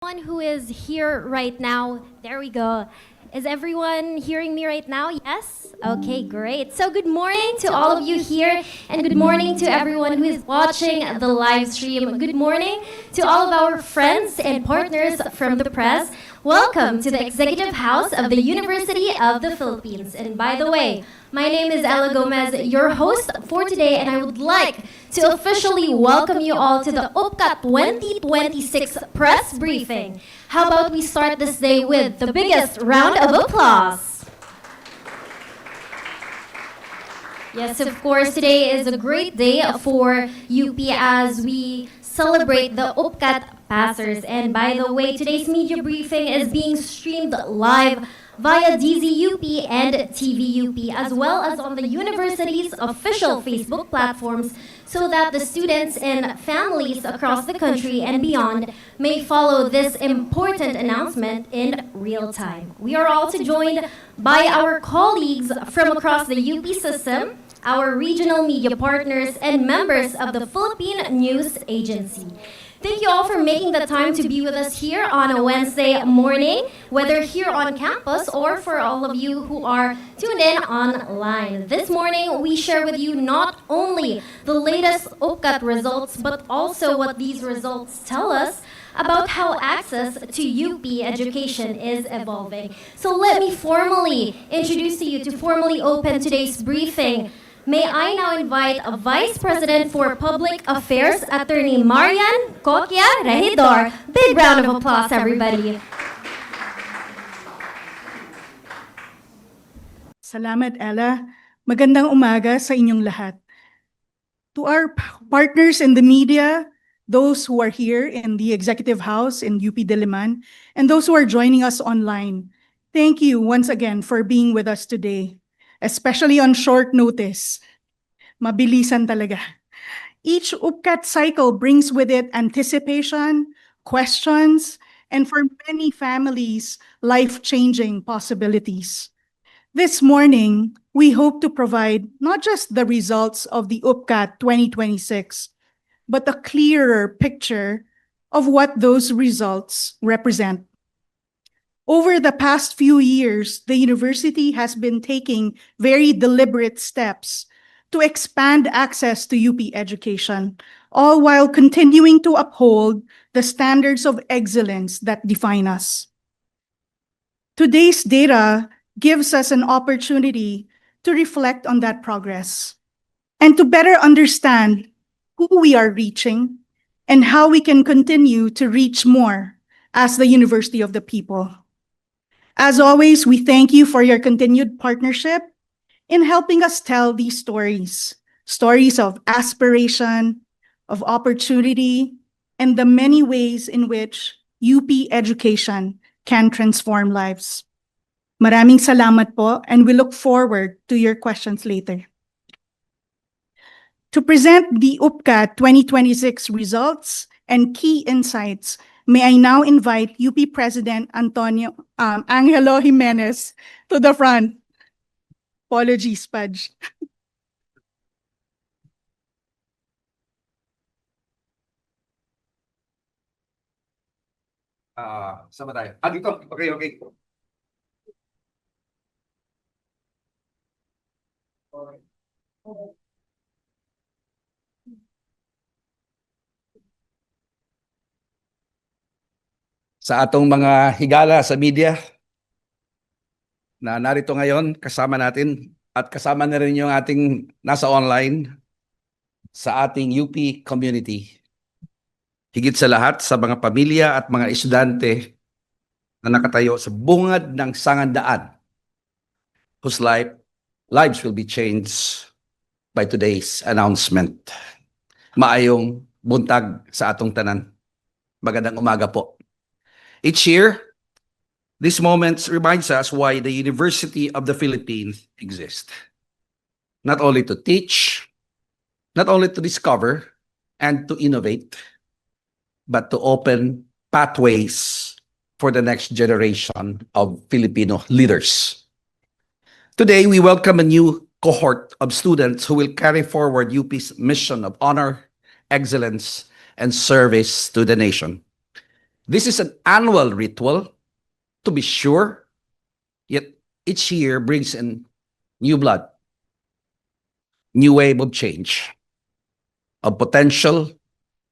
Everyone who is here right now, there we go. Is everyone hearing me right now? Yes? Okay, great. So, good morning to all of you here, and good morning to everyone who is watching the live stream. Good morning to all of our friends and partners from the press. Welcome to the Executive House of the University of the Philippines. And by the way, my name is Ella Gomez, your host for today, and I would like to officially welcome you all to the UPCA 2026 press briefing. How about we start this day with the biggest round of applause? Yes, of course, today is a great day for UP as we celebrate the UPCAT passers. And by the way, today's media briefing is being streamed live via DZUP and TVUP, as well as on the university's official Facebook platforms, so that the students and families across the country and beyond may follow this important announcement in real time. We are also joined by our colleagues from across the UP system, our regional media partners, and members of the Philippine News Agency. Thank you all for making the time to be with us here on a Wednesday morning, whether here on campus or for all of you who are tuned in online. This morning, we share with you not only the latest UPCAT results, but also what these results tell us about how access to UP education is evolving. So let me formally introduce to you to formally open today's briefing. May I now invite a Vice President for Public Affairs, Attorney Marian Coquia Regidor. Big round of applause, everybody. Salamat, Ella. Magandang umaga sa inyong lahat. To our partners in the media, those who are here in the Executive House in UP Diliman, and those who are joining us online, thank you once again for being with us today, especially on short notice. Mabilisan talaga. Each UPCAT cycle brings with it anticipation, questions, and for many families, life-changing possibilities. This morning, we hope to provide not just the results of the UPCAT 2026, but a clearer picture of what those results represent. Over the past few years, the university has been taking very deliberate steps to expand access to UP education, all while continuing to uphold the standards of excellence that define us. Today's data gives us an opportunity to reflect on that progress and to better understand who we are reaching and how we can continue to reach more as the University of the People. As always, we thank you for your continued partnership in helping us tell these stories, stories of aspiration, of opportunity, and the many ways in which UP education can transform lives. Maraming salamat po, and we look forward to your questions later. To present the UPCAT 2026 results and key insights, may I now invite UP President Angelo Jimenez to the front. Apologies, Pudge. Sama tayo. Dito. Okay, okay. Sa atong mga higala sa media na narito ngayon, kasama natin at kasama na rin yung ating nasa online sa ating UP community. Higit sa lahat sa mga pamilya at mga estudyante na nakatayo sa bungad ng sangandaan whose lives will be changed by today's announcement. Maayong buntag sa atong tanan. Magandang umaga po. Each year, this moment reminds us why the University of the Philippines exists. Not only to teach, not only to discover and to innovate, but to open pathways for the next generation of Filipino leaders. Today, we welcome a new cohort of students who will carry forward UP's mission of honor, excellence, and service to the nation. This is an annual ritual, to be sure, yet each year brings in new blood, new wave of change, of potential,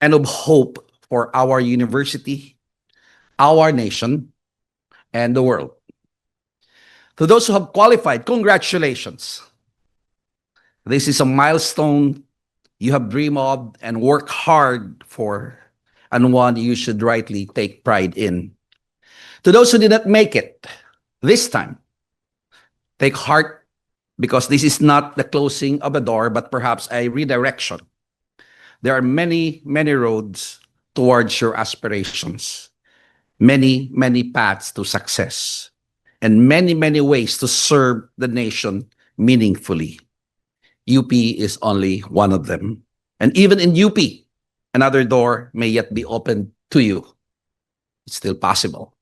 and of hope for our university, our nation, and the world. To those who have qualified, congratulations. This is a milestone you have dreamed of and worked hard for, and one you should rightly take pride in. To those who did not make it this time, take heart, because this is not the closing of a door, but perhaps a redirection. There are many, many roads towards your aspirations, many, many paths to success, and many, many ways to serve the nation meaningfully. UP is only one of them. And even in UP, another door may yet be opened to you. It's still possible.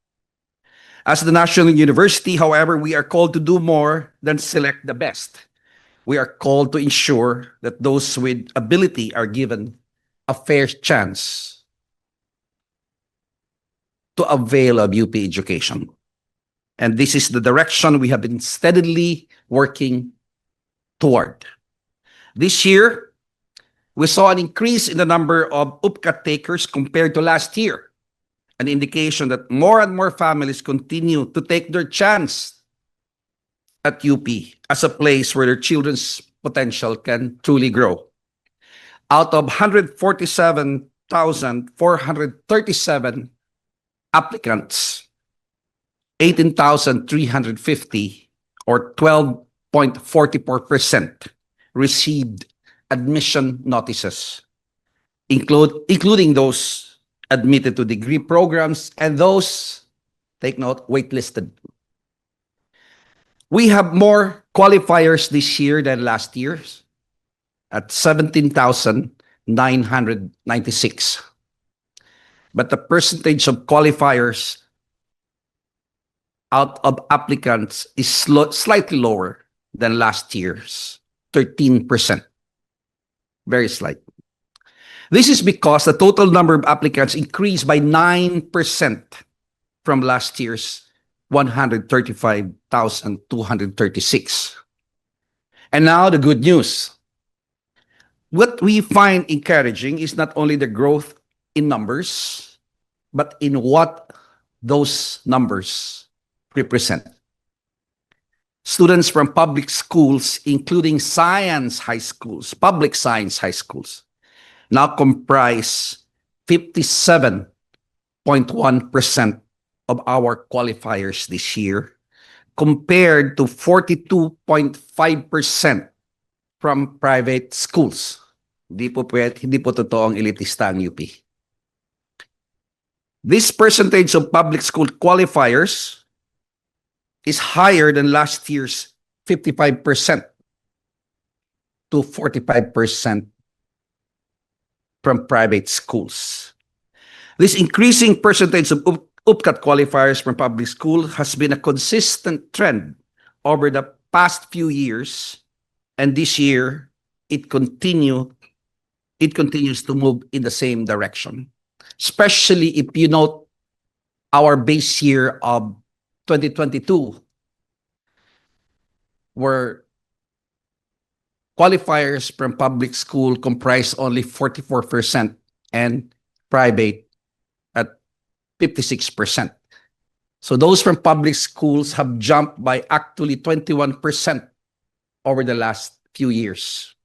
As the National University, however, we are called to do more than select the best. We are called to ensure that those with ability are given a fair chance to avail of UP education. And this is the direction we have been steadily working toward. This year, we saw an increase in the number of UPCAT takers compared to last year, an indication that more and more families continue to take their chance at UP as a place where their children's potential can truly grow. Out of 147,437 applicants, 18,350 or 12.44% received admission notices, including those admitted to degree programs and those, take note, waitlisted. We have more qualifiers this year than last year's at 17,996. But the percentage of qualifiers out of applicants is slightly lower than last year's, 13%. Very slight. This is because the total number of applicants increased by 9% from last year's 135,236. And now the good news. What we find encouraging is not only the growth in numbers, but in what those numbers represent. Students from public schools, including science high schools, public science high schools, now comprise 57.1% of our qualifiers this year, compared to 42.5% from private schools. Hindi po totoong elitista ang UP. This percentage of public school qualifiers is higher than last year's 55% to 45% from private schools. This increasing percentage of UPCAT qualifiers from public school has been a consistent trend over the past few years, and this year it continues to move in the same direction. Especially if you note our base year of 2022, where qualifiers from public school comprise only 44% and private at 56%. So those from public schools have jumped by actually 21% over the last few years.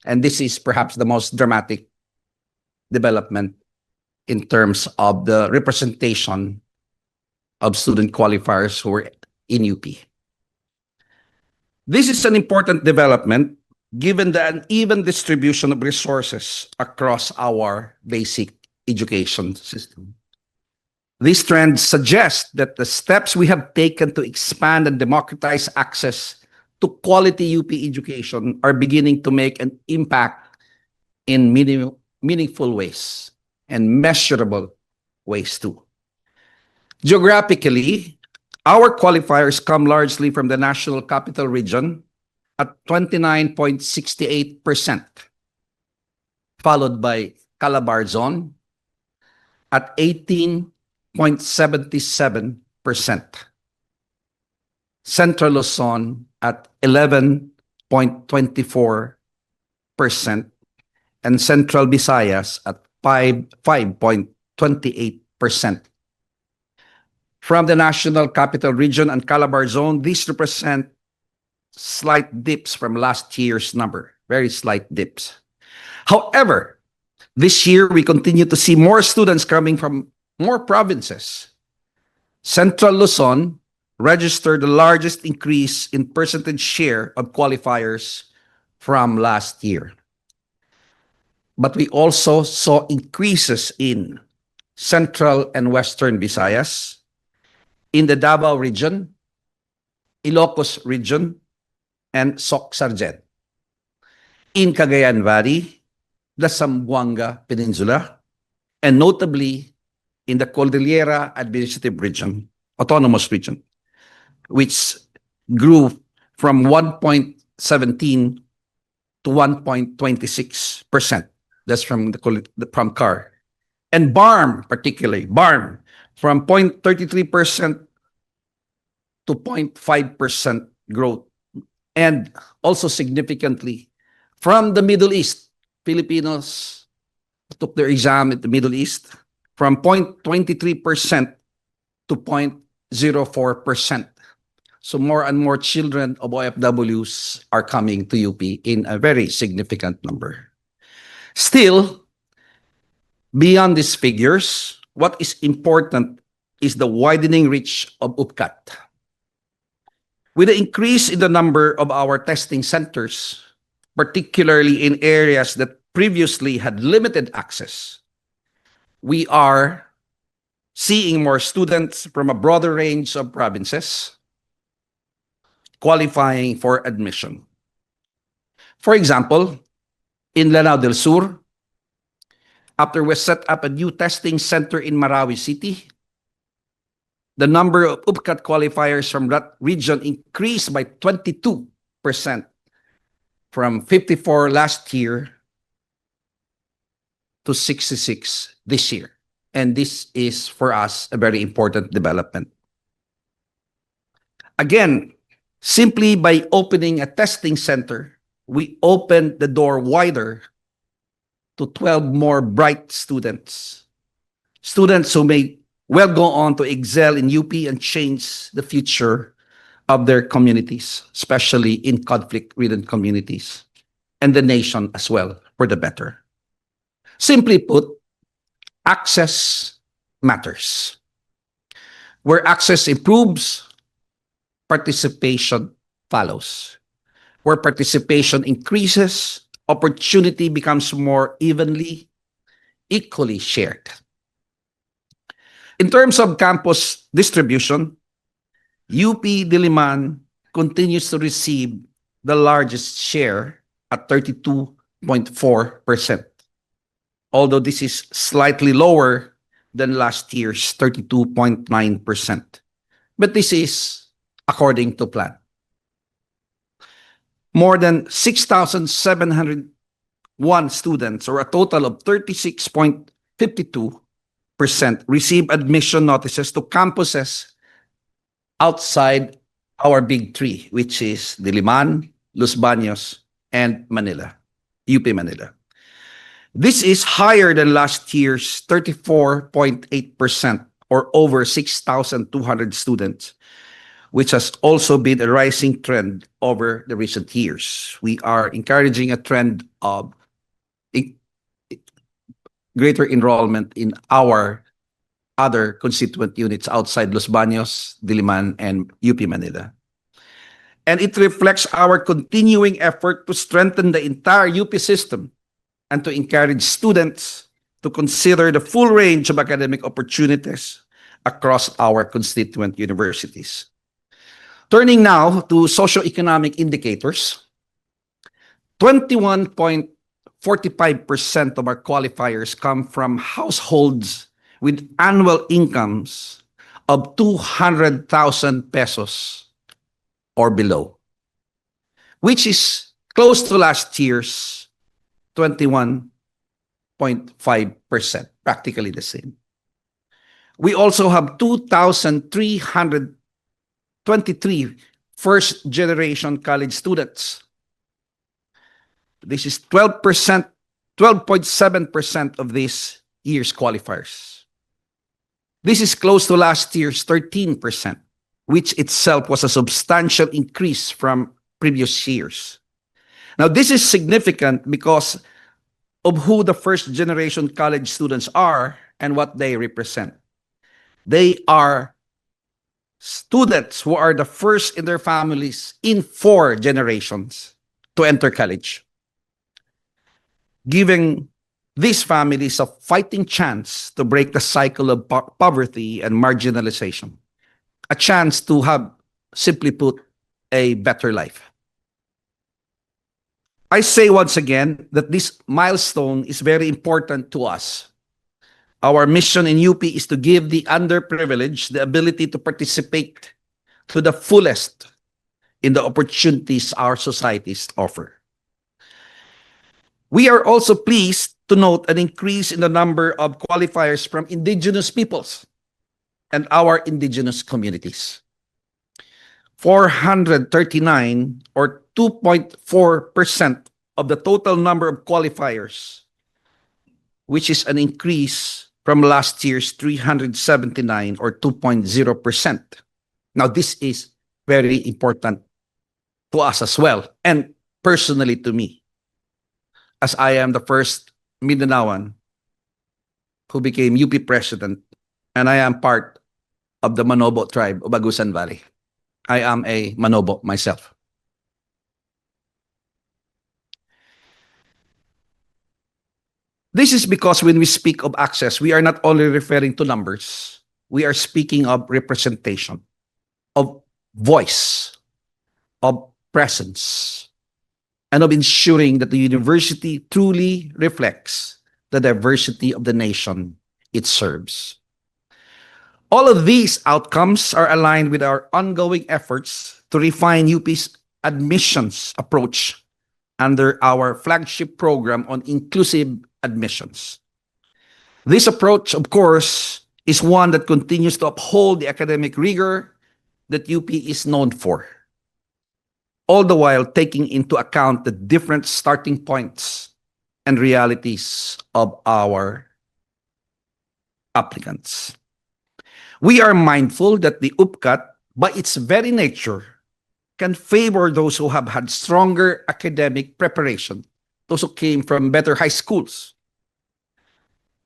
And this is perhaps the most dramatic development in terms of the representation of student qualifiers who are in UP. This is an important development given the uneven distribution of resources across our basic education system. This trend suggests that the steps we have taken to expand and democratize access to quality UP education are beginning to make an impact in meaningful ways and measurable ways too. Geographically, our qualifiers come largely from the National Capital Region at 29.68%, followed by Calabar Zone at 18.39%, 8.77%. Central Luzon at 11.24%, and Central Visayas at 5.28%. From the National Capital Region and Calabar Zone, these represent slight dips from last year's number, very slight dips. However, this year we continue to see more students coming from more provinces. Central Luzon registered the largest increase in percentage share of qualifiers from last year. But we also saw increases in Central and Western Visayas, in the Davao region, Ilocos region, and Soc-Sargent. In Cagayan Valley, the Zamboanga Peninsula, and notably in the Cordillera Administrative Region, Autonomous Region, which grew from 1.17 to 1.26%. That's from CAR. And BARM, particularly, BARM, from 0.33% to 0.5% growth. And also significantly, from the Middle East, Filipinos took their exam at the Middle East from 0.23% to 0.04%. So more and more children of OFWs are coming to UP in a very significant number. Still, beyond these figures, what is important is the widening reach of UPCAT. With the increase in the number of our testing centers, particularly in areas that previously had limited access, we are seeing more students from a broader range of provinces qualifying for admission. For example, in Lanao del Sur, after we set up a new testing center in Marawi City, the number of UPCAT qualifiers from that region increased by 22%, from 54 last year to 66 this year. And this is, for us, a very important development. Again, simply by opening a testing center, we opened the door wider to 12 more bright students. Students who may well go on to excel in UP and change the future of their communities, especially in conflict-ridden communities, and the nation as well, for the better. Simply put, access matters. Where access improves, participation follows. Where participation increases, opportunity becomes more equally shared. In terms of campus distribution, UP Diliman continues to receive the largest share at 32.4%, although this is slightly lower than last year's 32.9%. But this is according to plan. More than 6,701 students, or a total of 36.52%, receive admission notices to campuses outside our big three, which is Diliman, Los Baños, and Manila, UP Manila. This is higher than last year's 34.8%, or over 6,200 students, which has also been a rising trend over the recent years. We are encouraging a trend of greater enrollment in our other constituent units outside Los Baños, Diliman, and UP Manila. And it reflects our continuing effort to strengthen the entire UP system and to encourage students to consider the full range of academic opportunities across our constituent universities. Turning now to socioeconomic indicators, 21.45% of our qualifiers come from households with annual incomes of 200,000 pesos or below, which is close to last year's 21.5%, practically the same. We also have 2,323 first-generation college students. This is 12%, 12.7% of this year's qualifiers. This is close to last year's 13%, which itself was a substantial increase from previous years. Now, this is significant because of who the first-generation college students are and what they represent. They are students who are the first in their families in 4 generations to enter college, giving these families a fighting chance to break the cycle of poverty and marginalization, a chance to have, simply put, a better life. I say once again that this milestone is very important to us. Our mission in UP is to give the underprivileged the ability to participate to the fullest in the opportunities our societies offer. We are also pleased to note an increase in the number of qualifiers from indigenous peoples and our indigenous communities. 439, or 2.4% of the total number of qualifiers, which is an increase from last year's 379, or 2.0%. Now, this is very important to us as well, and personally to me, as I am the first Mindanaoan who became UP president, and I am part of the Manobo tribe of Agusan Valley. I am a Manobo myself. This is because when we speak of access, we are not only referring to numbers, we are speaking of representation, of voice, of presence, and of ensuring that the university truly reflects the diversity of the nation it serves. All of these outcomes are aligned with our ongoing efforts to refine UP's admissions approach under our flagship program on inclusive admissions. This approach, of course, is one that continues to uphold the academic rigor that UP is known for, all the while taking into account the different starting points and realities of our applicants. We are mindful that the UPCAT, by its very nature, can favor those who have had stronger academic preparation, those who came from better high schools.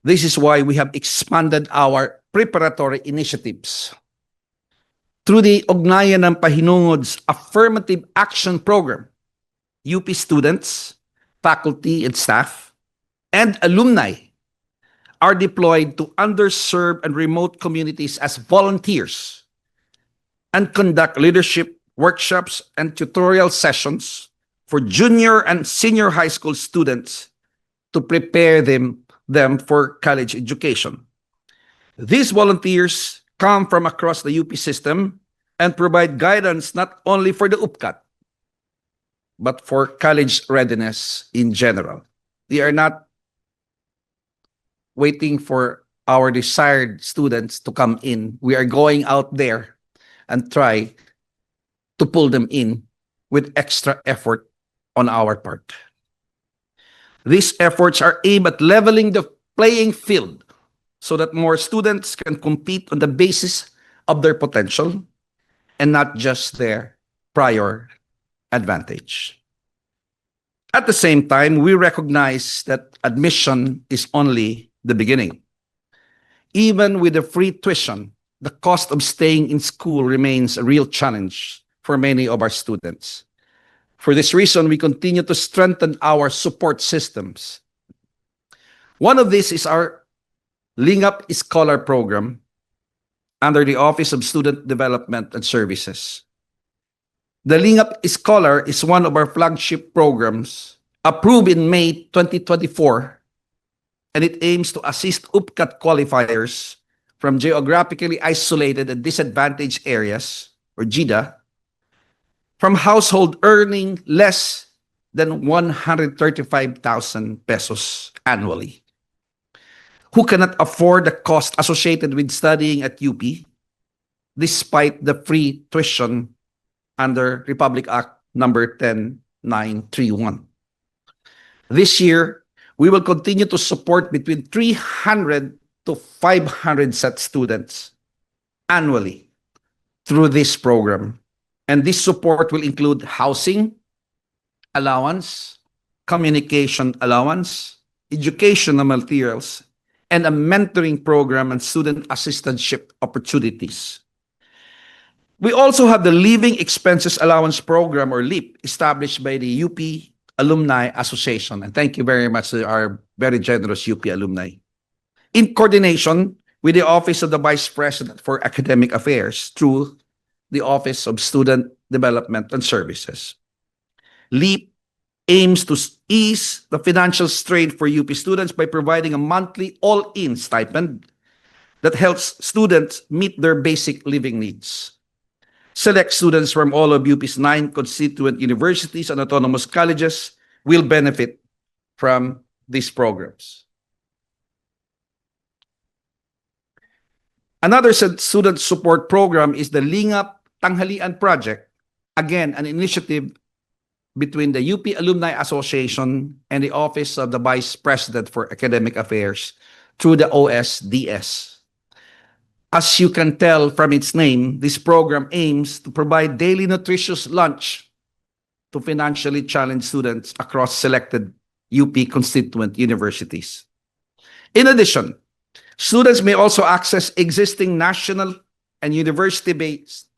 This is why we have expanded our preparatory initiatives. Through the Ugnayan ng Pahinungod's Affirmative Action Program, UP students, faculty and staff, and alumni are deployed to underserved and remote communities as volunteers and conduct leadership workshops and tutorial sessions for junior and senior high school students to prepare them for college education. These volunteers come from across the UP system and provide guidance not only for the UPCAT, but for college readiness in general. They are not waiting for our desired students to come in. We are going out there and try to pull them in with extra effort on our part. These efforts are aimed at leveling the playing field so that more students can compete on the basis of their potential and not just their prior advantage. At the same time, we recognize that admission is only the beginning. Even with the free tuition, the cost of staying in school remains a real challenge for many of our students. For this reason, we continue to strengthen our support systems. One of these is our Lingap Scholar program under the Office of Student Development and Services. The Lingap Scholar is one of our flagship programs approved in May 2024, and it aims to assist UPCAT qualifiers from geographically isolated and disadvantaged areas, or GIDA, from household earning less than 135,000 pesos annually, who cannot afford the cost associated with studying at UP, despite the free tuition under Republic Act number 10931. This year, we will continue to support between 300 to 500 such students annually through this program. And this support will include housing allowance, communication allowance, educational materials, and a mentoring program and student assistantship opportunities. We also have the Living Expenses Allowance Program, or LEAP, established by the UP Alumni Association. And thank you very much to our very generous UP alumni. In coordination with the Office of the Vice President for Academic Affairs through the Office of Student Development and Services. LEAP aims to ease the financial strain for UP students by providing a monthly all-in stipend that helps students meet their basic living needs. Select students from all of UP's 9 constituent universities and autonomous colleges will benefit from these programs. Another student support program is the Lingap Tanghalian Project, again, an initiative between the UP Alumni Association and the Office of the Vice President for Academic Affairs through the OSDS. As you can tell from its name, this program aims to provide daily nutritious lunch to financially challenged students across selected UP constituent universities. In addition, students may also access existing national and university-based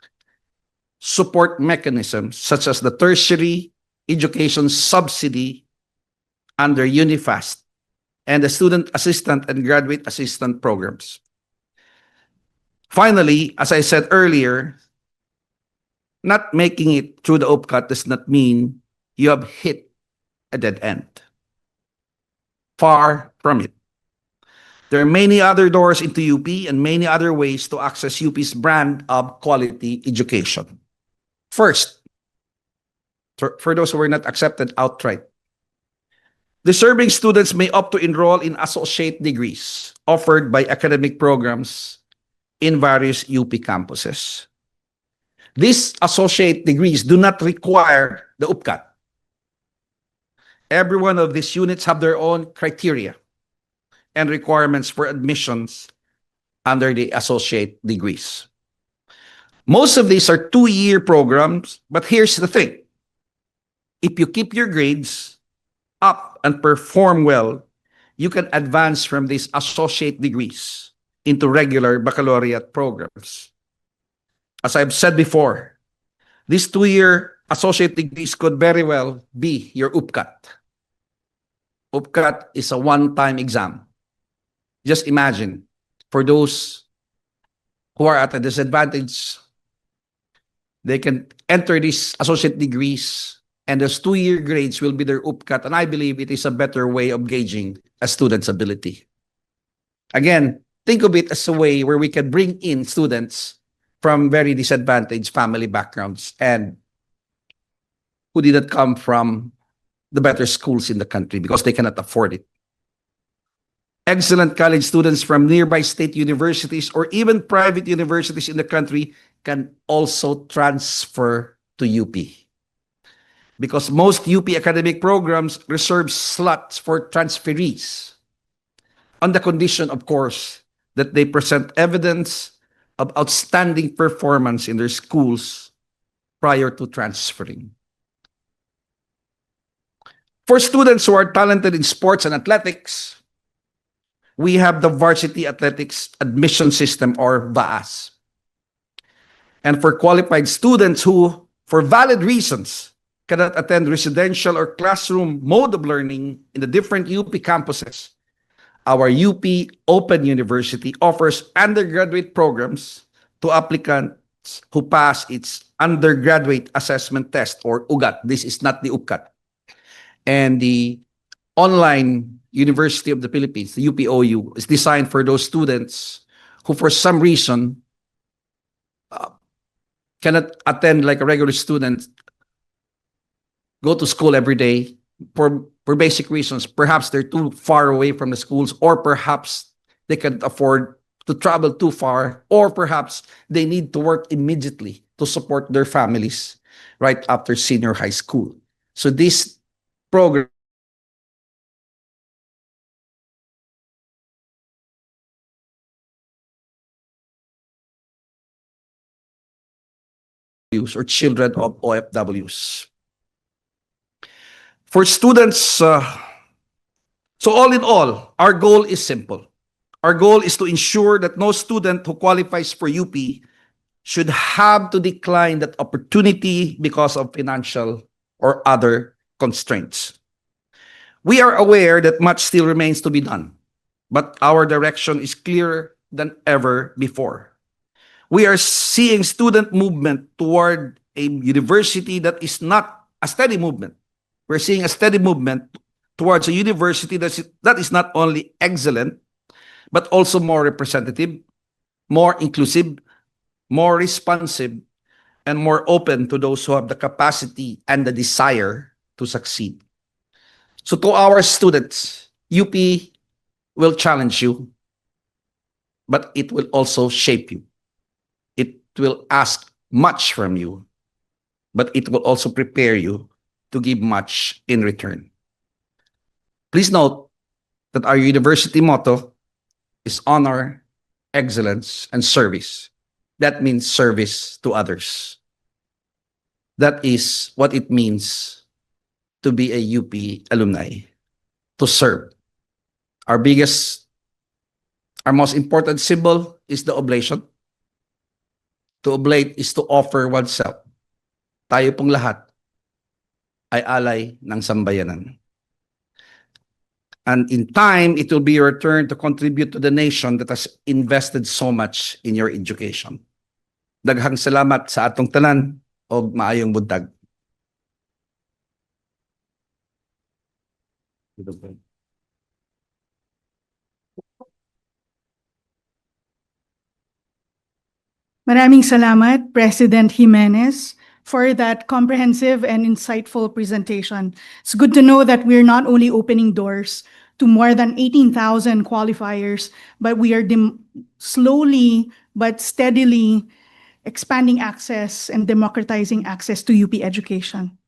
support mechanisms such as the tertiary education subsidy under UNIFAST and the student assistant and graduate assistant programs. Finally, as I said earlier, not making it through the UPCAT does not mean you have hit a dead end. Far from it. There are many other doors into UP and many other ways to access UP's brand of quality education. First, for those who were not accepted outright, deserving students may opt to enroll in associate degrees offered by academic programs in various UP campuses. These associate degrees do not require the UPCAT. Every one of these units have their own criteria and requirements for admissions under the associate degrees. Most of these are 2-year programs, but here's the thing. If you keep your grades up and perform well, you can advance from these associate degrees into regular baccalaureate programs. As I've said before, these 2-year associate degrees could very well be your UPCAT. UPCAT is a one-time exam. Just imagine, for those who are at a disadvantage, they can enter these associate degrees and those 2-year grades will be their UPCAT, and I believe it is a better way of gauging a student's ability. Again, think of it as a way where we can bring in students from very disadvantaged family backgrounds and who didn't come from the better schools in the country because they cannot afford it. Excellent college students from nearby state universities or even private universities in the country can also transfer to UP. Because most UP academic programs reserve slots for transferees, on the condition, of course, that they present evidence of outstanding performance in their schools prior to transferring. For students who are talented in sports and athletics, we have the Varsity Athletics Admission System, or VAAS. And for qualified students who, for valid reasons, cannot attend residential or classroom mode of learning in the different UP campuses, our UP Open University offers undergraduate programs to applicants who pass its undergraduate assessment test, or UGAT. This is not the UPCAT. And the online University of the Philippines, the UPOU, is designed for those students who for some reason cannot attend like a regular student, go to school every day for basic reasons. Perhaps they're too far away from the schools, or perhaps they can't afford to travel too far, or perhaps they need to work immediately to support their families right after senior high school. So this program or children of OFWs. For students, so all in all, our goal is simple. Our goal is to ensure that no student who qualifies for UP should have to decline that opportunity because of financial or other constraints. We are aware that much still remains to be done, but our direction is clearer than ever before. We are seeing student movement toward a university that is not a steady movement. We're seeing a steady movement towards a university that is not only excellent, but also more representative, more inclusive, more responsive, and more open to those who have the capacity and the desire to succeed. So to our students, UP will challenge you, but it will also shape you. It will ask much from you, but it will also prepare you to give much in return. Please note that our university motto is honor, excellence, and service. That means service to others. That is what it means to be a UP alumni, to serve. Our most important symbol is the oblation. To oblate is to offer oneself. Tayo pong lahat ay alay ng sambayanan. And in time, it will be your turn to contribute to the nation that has invested so much in your education. Daghang salamat sa atong tanan o maayong buntag. Maraming salamat, President Jimenez, for that comprehensive and insightful presentation. It's good to know that we're not only opening doors to more than 18,000 qualifiers, but we are slowly but steadily expanding access and democratizing access to UP education.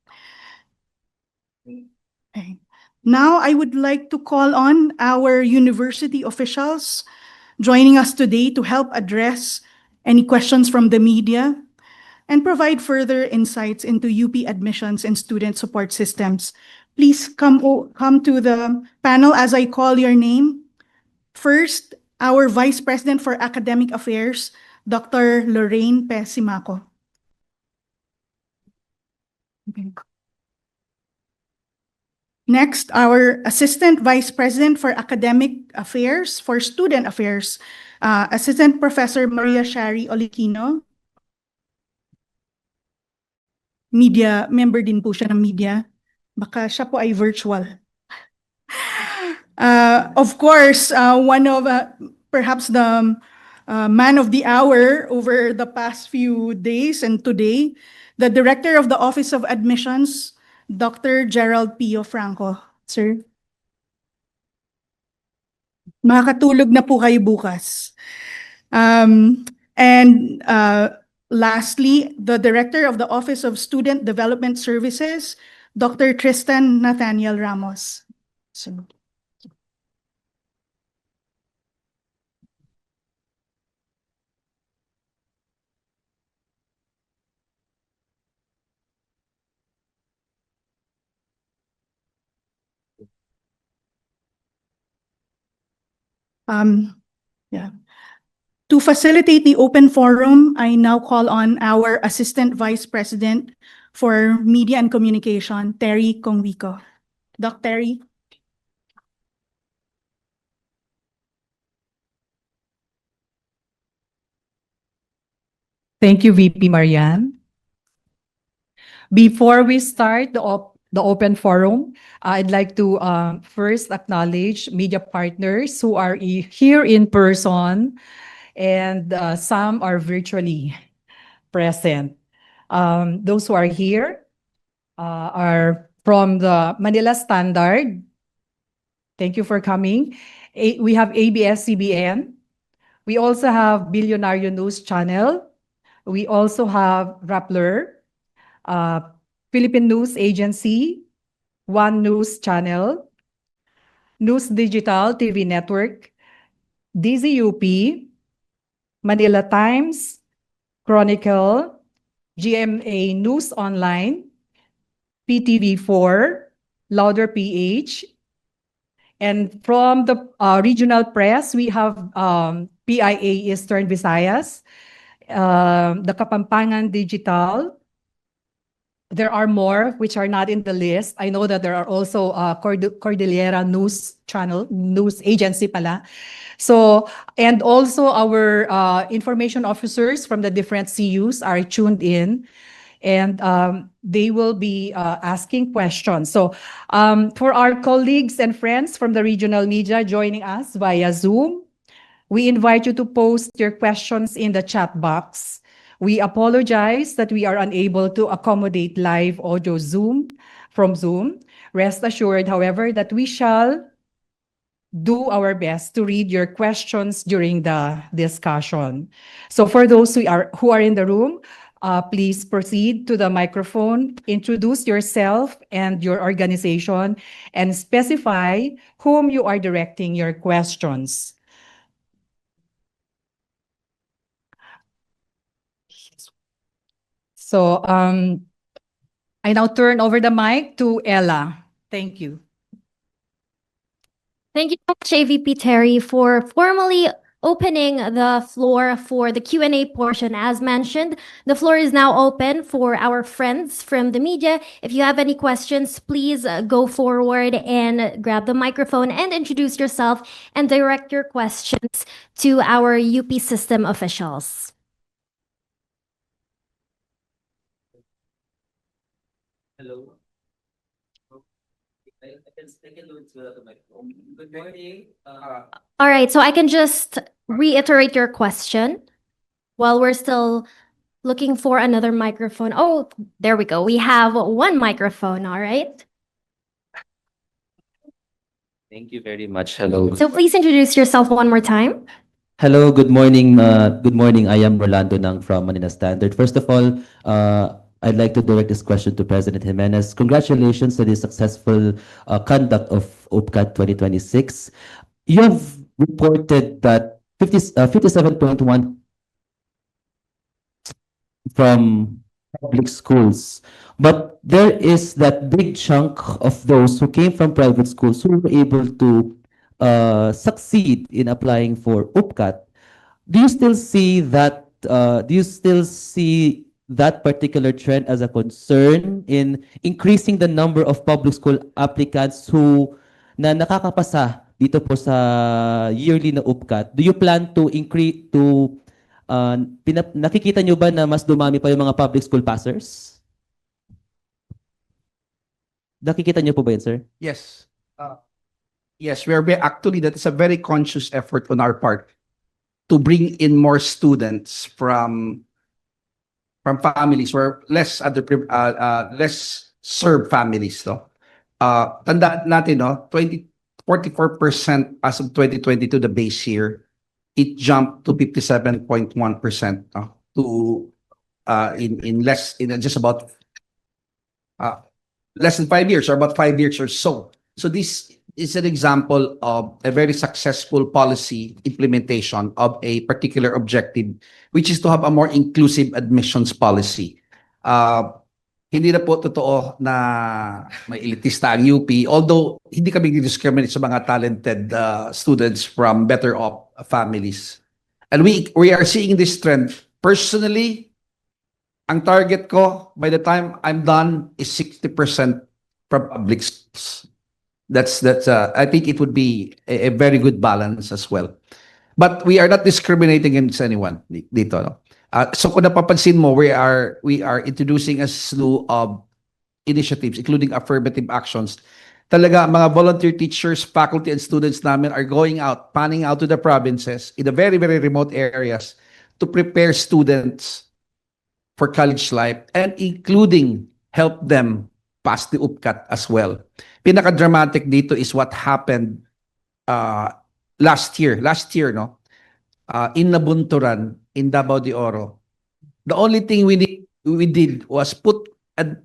Okay. Now, I would like to call on our university officials joining us today to help address any questions from the media and provide further insights into UP admissions and student support systems. Please come to the panel as I call your name. First, our Vice President for Academic Affairs, Dr. Lorraine Pesimaco. Okay. Next, our Assistant Vice President for Academic Affairs, for Student Affairs, Assistant Professor Maria Shari Oliquino. Media, member din po siya ng media. Baka siya po ay virtual. Of course, one of perhaps the man of the hour over the past few days and today, the Director of the Office of Admissions, Dr. Gerald Pio Franco. Sir? Makakatulog na po kayo bukas. Lastly, the Director of the Office of Student Development Services, Dr. Tristan Nathaniel Ramos. So, yeah. To facilitate the open forum, I now call on our Assistant Vice President for Media and Communication, Terry Kongwico. Doc Terry. Thank you, VP Marian. Before we start the open forum, I'd like to first acknowledge media partners who are here in person and some are virtually present. Those who are here are from the Manila Standard. Thank you for coming. We have ABS-CBN. We also have Billionario News Channel. We also have Rappler, Philippine News Agency, One News Channel, News Digital TV Network, DZUP, Manila Times, Chronicle, GMA News Online, PTV4, Louder PH, and from the regional press, we have PIA Eastern Visayas, the Kapampangan Digital. There are more which are not in the list. I know that there are also Cordillera News Channel, News Agency pala. So, and also our information officers from the different CUs are tuned in, and they will be asking questions. So, for our colleagues and friends from the regional media joining us via Zoom, we invite you to post your questions in the chat box. We apologize that we are unable to accommodate live audio from Zoom. Rest assured, however, that we shall do our best to read your questions during the discussion. So for those who are in the room, please proceed to the microphone, introduce yourself and your organization, and specify whom you are directing your questions. So I now turn over the mic to Ella. Thank you. Thank you so much, AVP Terry, for formally opening the floor for the Q&A portion. As mentioned, the floor is now open for our friends from the media. If you have any questions, please go forward and grab the microphone and introduce yourself and direct your questions to our UP system officials. Hello. I can do it without the microphone. Good morning. All right, so I can just reiterate your question while we're still looking for another microphone. Oh, there we go. We have one microphone, all right? Thank you very much. Hello. So please introduce yourself one more time. Hello, good morning. Good morning. I am Rolando Nang from Manila Standard. First of all, I'd like to direct this question to President Jimenez. Congratulations on the successful conduct of UPCAT 2026. You have reported that 57.1 from public schools, but there is that big chunk of those who came from private schools who were able to succeed in applying for UPCAT. Do you still see that? Do you still see that particular trend as a concern in increasing the number of public school applicants who nakakapasa dito po sa yearly na UPCAT? Do you plan to increase nakikita nyo ba na mas dumami pa yung mga public school passers? Nakikita nyo po ba yun, sir? Yes. Yes, actually, that is a very conscious effort on our part to bring in more students from families where less served families, no. Tandaan natin, no, 44% as of 2022, the base year, it jumped to 57.1%, no, in just about less than 5 years, or about 5 years or so. So this is an example of a very successful policy implementation of a particular objective, which is to have a more inclusive admissions policy. Hindi na po totoo na may elitista ang UP, although hindi kami discriminate sa mga talented students from better off families. And we are seeing this trend. Personally, ang target ko by the time I'm done is 60% from public schools. That's I think it would be a very good balance as well. But we are not discriminating against anyone dito, no? So kung napapansin mo, we are introducing a slew of initiatives, including affirmative actions. Talaga, mga volunteer teachers, faculty, and students namin are going out, panning out to the provinces in the very, very remote areas to prepare students for college life, and including help them pass the UPCAT as well. Pinaka-dramatic dito is what happened last year, no, in Nabunturan, in Davao de Oro, the only thing we did was put a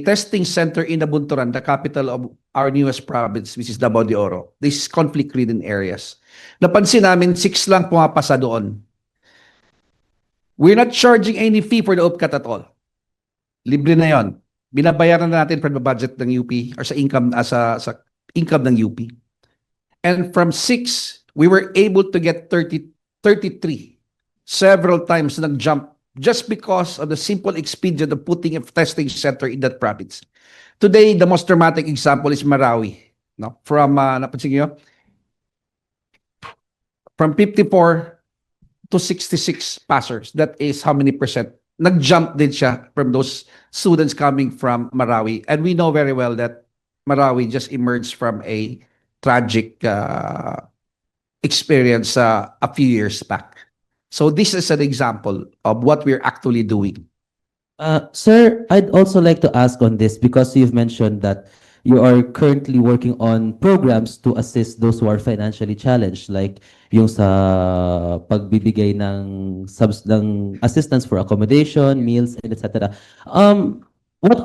testing center in Nabunturan, the capital of our newest province, which is Davao de Oro. This is conflict-ridden areas. Napansin namin, 6 lang pumapasa doon. We're not charging any fee for the UPCAT at all. Libre na yon. Binabayaran na natin from the budget ng UP or sa income sa income ng UP. And from 6, we were able to get 33. Several times nag-jump just because of the simple expedient of putting a testing center in that province. Today, the most dramatic example is Marawi. No? From, napansin niyo? From 54 to 66 passers. That is how many percent? Nag-jump din siya from those students coming from Marawi. And we know very well that Marawi just emerged from a tragic experience a few years back. So this is an example of what we're actually doing. Sir, I'd also like to ask on this because you've mentioned that you are currently working on programs to assist those who are financially challenged, like yung sa pagbibigay ng assistance for accommodation, meals, and etc. What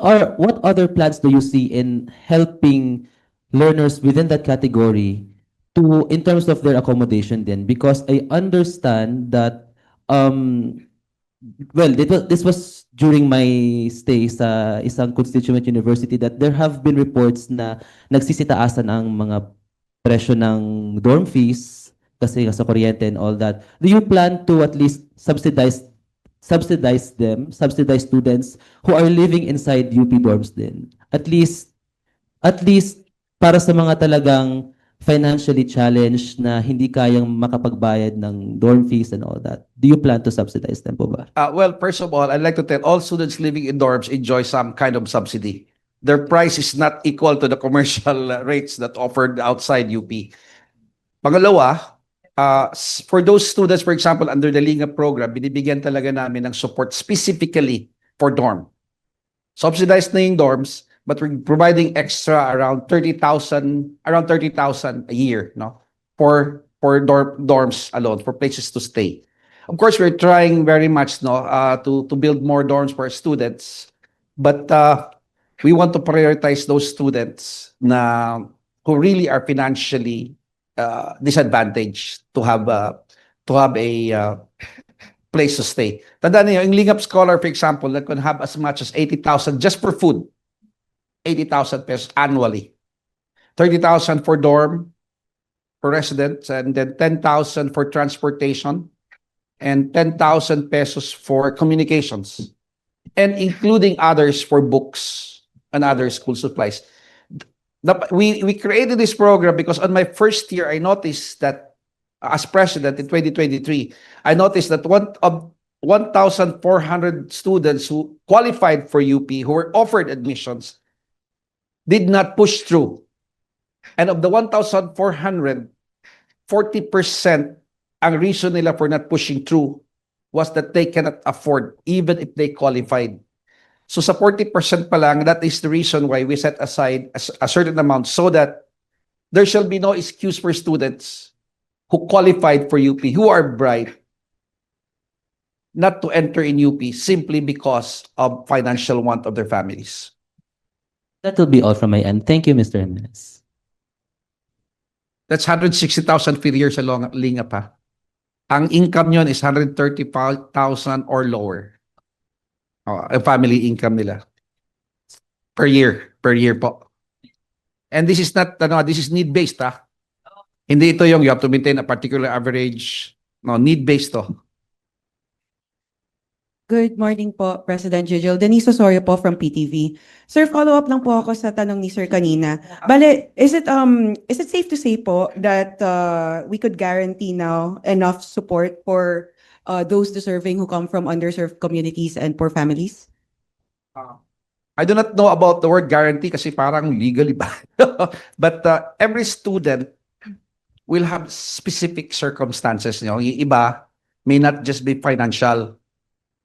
other plans do you see in helping learners within that category to in terms of their accommodation then? Because I understand that well, this was during my stay sa isang constituent university that there have been reports na nagsisitaasan ang mga presyo ng dorm fees kasi sa kuryente and all that. Do you plan to at least subsidize students who are living inside UP dorms din? At least para sa mga talagang financially challenged na hindi kayang makapagbayad ng dorm fees and all that. Do you plan to subsidize them po ba? Well, first of all, I'd like to tell all students living in dorms enjoy some kind of subsidy. Their price is not equal to the commercial rates that offered outside UP. Pangalawa, for those students, for example, under the Lingap program, binibigyan talaga namin ng support specifically for dorm. Subsidized na yung dorms, but we're providing extra around 30,000 a year, no, for dorms alone, for places to stay. Of course, we're trying very much, no, to build more dorms for our students, but we want to prioritize those students who really are financially disadvantaged to have a place to stay. Tandaan niyo, yung Lingap Scholar, for example, that can have as much as 80,000 just for food. 80,000 pesos annually. 30,000 for dorm, for residents, and then 10,000 for transportation, and 10,000 pesos for communications, and including others for books and other school supplies. We created this program because on my first year, I noticed that as president in 2023, I noticed that 1,400 students who qualified for UP, who were offered admissions, did not push through. And of the 1,400, 40% ang reason nila for not pushing through was that they cannot afford even if they qualified. So sa 40% pa lang, that is the reason why we set aside a certain amount so that there shall be no excuse for students who qualified for UP, who are bright, not to enter in UP simply because of financial want of their families. That will be all from my end. Thank you, Mr. Jimenez. That's 160,000 per year sa Lingap, ha. Ang income nyon is 135,000 or lower. Ang family income nila. Per year po. And this is not, this is need-based, ha. Hindi ito yung you have to maintain a particular average. No, need-based to. Good morning po, President Jujel. Denise Osorio po from PTV. Sir, follow-up lang po ako sa tanong ni Sir kanina. Bale, is it safe to say po that we could guarantee now enough support for those deserving who come from underserved communities and poor families? I do not know about the word guarantee kasi parang legally ba. But every student will have specific circumstances. Yung iba may not just be financial.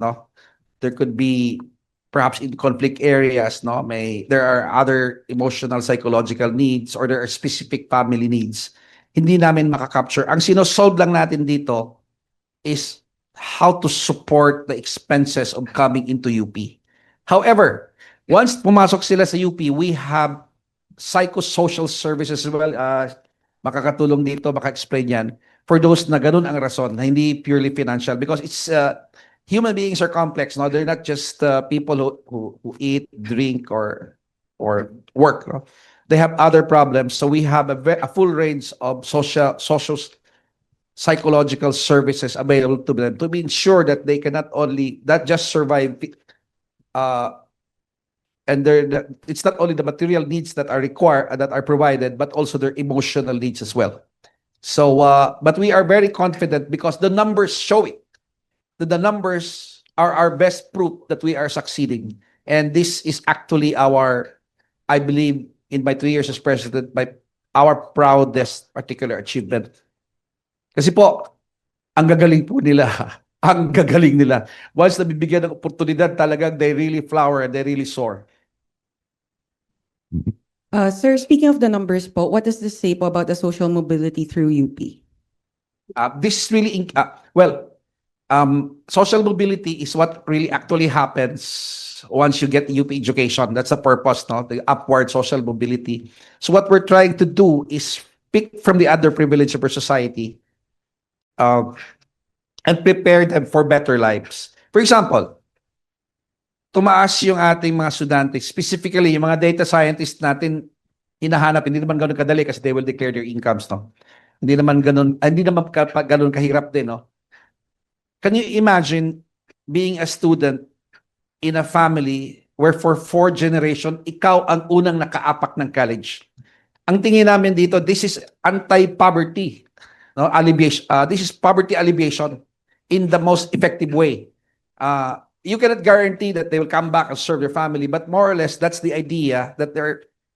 No, there could be perhaps in conflict areas. No, there are other emotional, psychological needs, or there are specific family needs, hindi namin makakapture. Ang sinosolve lang natin dito is how to support the expenses of coming into UP. However, once pumasok sila sa UP, we have psychosocial services as well. Makakatulong dito, maka-explain yan. For those na ganun ang rason, na hindi purely financial. Because it's, human beings are complex. No? They're not just people who eat, drink, or work. No? They have other problems. So we have a full range of social, psychological services available to them to be sure that they can not just survive, and it's not only the material needs that are required, that are provided, but also their emotional needs as well. So, but we are very confident because the numbers show it. The numbers are our best proof that we are succeeding. And this is actually I believe, in my 3 years as president, our proudest particular achievement. Kasi po, ang gagaling po nila. Ang gagaling nila. Once nabibigyan ng oportunidad, talagang they really flower and they really soar. Sir, speaking of the numbers po, what does this say po about the social mobility through UP? This is really, social mobility is what really actually happens once you get UP education. That's the purpose, no? The upward social mobility. So what we're trying to do is pick from the underprivileged of our society, and prepare them for better lives. For example, tumaas yung ating mga estudyante, specifically yung mga data scientists natin, hinahanap, hindi naman ganun kadali kasi they will declare their incomes, no? Hindi naman ganun kahirap din, no? Can you imagine being a student in a family where for 4 generations, ikaw ang unang nakaapak ng college? Ang tingin namin dito, this is anti-poverty, no? Alleviation. This is poverty alleviation in the most effective way. You cannot guarantee that they will come back and serve your family, but more or less, that's the idea that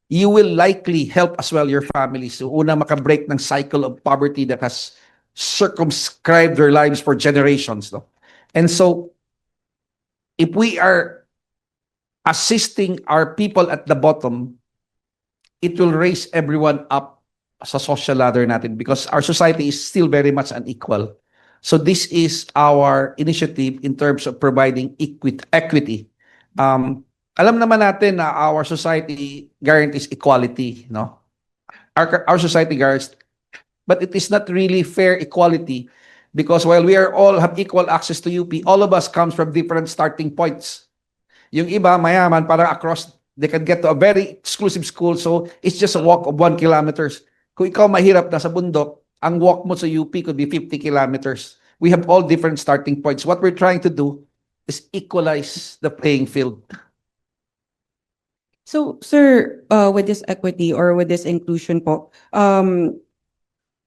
you will likely help as well your family. So, una makabreak ng cycle of poverty that has circumscribed their lives for generations. No? And so, if we are assisting our people at the bottom, it will raise everyone up sa social ladder natin because our society is still very much unequal. So this is our initiative in terms of providing equity. Alam naman natin na our society guarantees equality, no? Our society guarantees, but it is not really fair equality because while we all have equal access to UP, all of us comes from different starting points. Yung iba, mayaman, parang across, they can get to a very exclusive school, so it's just a walk of 1 kilometers. Kung ikaw mahirap na sa bundok, ang walk mo sa UP could be 50 kilometers. We have all different starting points. What we're trying to do is equalize the playing field. So, sir, with this equity or with this inclusion po,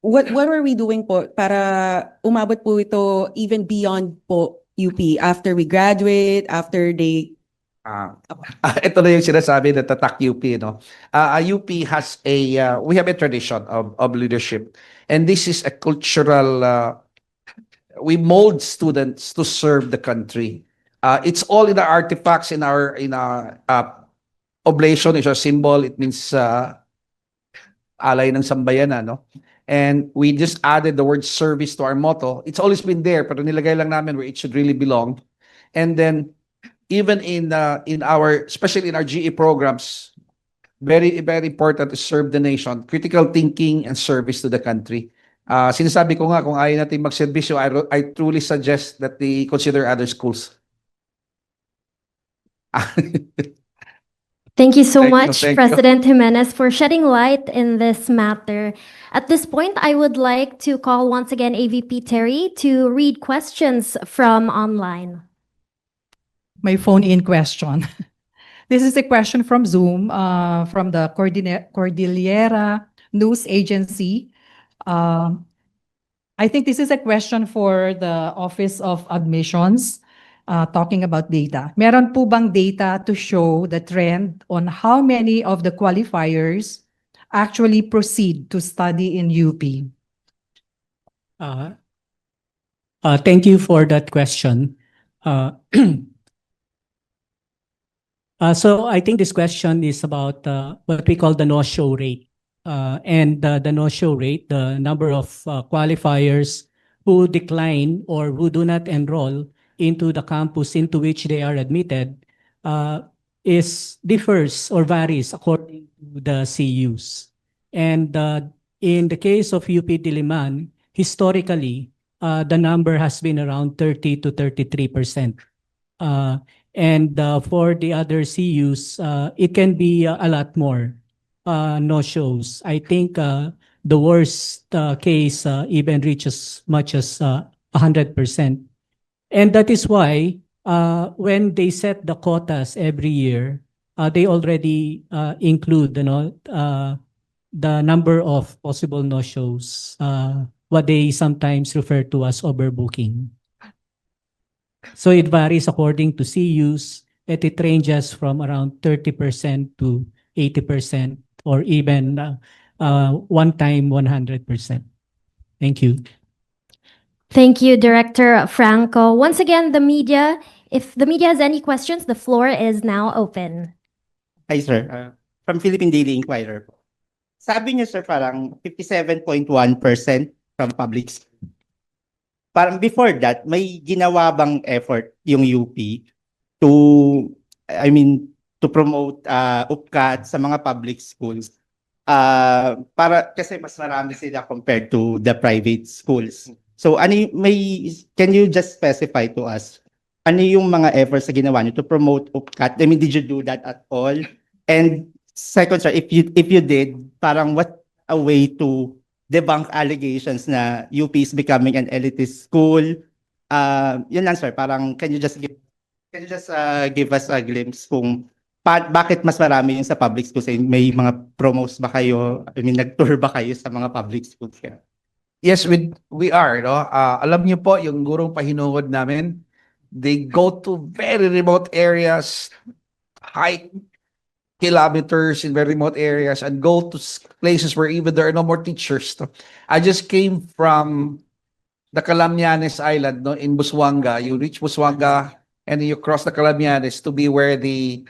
what are we doing po para umabot po ito even beyond po UP after we graduate, after they... Ito na yung sinasabi na tatak UP, no? UP has we have a tradition of leadership. And this is a cultural, we mold students to serve the country. It's all in the artifacts in our oblation is our symbol. It means alay ng sambayanan, no? And we just added the word service to our motto. It's always been there, pero nilagay lang namin where it should really belong. And then even in our, especially in our GE programs, very, very important to serve the nation, critical thinking and service to the country. Sinasabi ko nga, kung ayaw natin magserbisyo, I truly suggest that they consider other schools. Thank you so Thank you, much, thank you. President Jimenez, for shedding light in this matter. At this point, I would like to call once again AVP Terry to read questions from online. My phone-in question. This is a question from Zoom, from the Cordillera News Agency. I think this is a question for the Office of Admissions, talking about data. Meron po bang data to show the trend on how many of the qualifiers actually proceed to study in UP? Thank you for that question. So I think this question is about what we call the no-show rate. and the no-show rate, the number of qualifiers who decline or who do not enroll into the campus into which they are admitted, is differs or varies according to the CUs. And in the case of UP Diliman, historically, the number has been around 30 to 33%. And for the other CUs, it can be a lot more no-shows. I think the worst case even reaches much as 100%. And that is why when they set the quotas every year, they already include, the number of possible no-shows, what they sometimes refer to as overbooking. So it varies according to CUs, and it ranges from around 30% to 80% or even one time 100%. Thank you. Thank you, Director Franco. Once again, the media, if the media has any questions, the floor is now open. Hi, sir. From Philippine Daily Inquirer. Sabi niyo, sir, parang 57.1% from public school. Parang before that, may ginawa bang effort yung UP to, to promote UPCAT sa mga public schools? Para, kasi mas marami sila compared to the private schools. So, can you just specify to us, ano yung mga efforts na ginawa niyo to promote UPCAT? Did you do that at all? And second, sir, if you did, parang what a way to debunk allegations na UP is becoming an elitist school? Yun lang, sir. Parang can you just give us a glimpse kung bakit mas marami yung sa public schools? May mga promos ba kayo? Nag-tour ba kayo sa mga public schools? Yes, we are, no? Alam niyo po, yung gurong pahinuhod namin, they go to very remote areas, hike kilometers in very remote areas, and go to places where even there are no more teachers. No? I just came from the Calamianes Island, no, in Busuanga. You reach Busuanga and you cross the Calamianes to be where the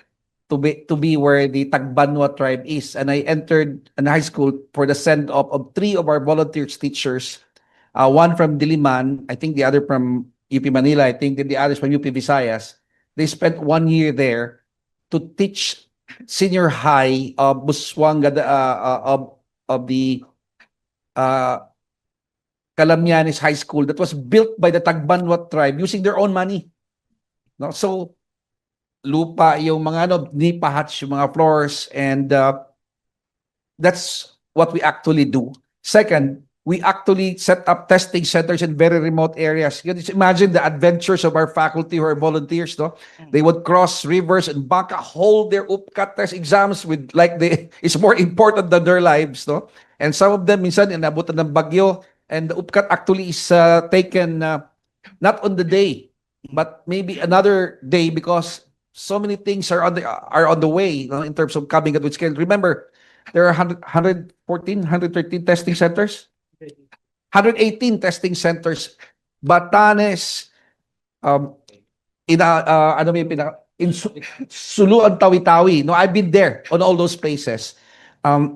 Tagbanwa tribe is. And I entered an high school for the send-off of 3 of our volunteers teachers. One from Diliman, I think the other from UP Manila, I think the others from UP Visayas. They spent 1 year there to teach senior high of Busuanga, of the Calamianes High School that was built by the Tagbanwa tribe using their own money. No? So, lupa yung mga nipahats yung mga floors, and that's what we actually do. Second, we actually set up testing centers in very remote areas. You just imagine the adventures of our faculty who are volunteers, no? They would cross rivers and baka hold their UPCAT test exams with it's more important than their lives, no? And some of them minsan inabutan ng bagyo, and the UPCAT actually is taken not on the day, but maybe another day, because so many things are on the way, no, in terms of coming at which can remember there are 113 testing centers. 118 testing centers, Batanes, in Suluan, Tawi-Tawi. No, I've been there on all those places.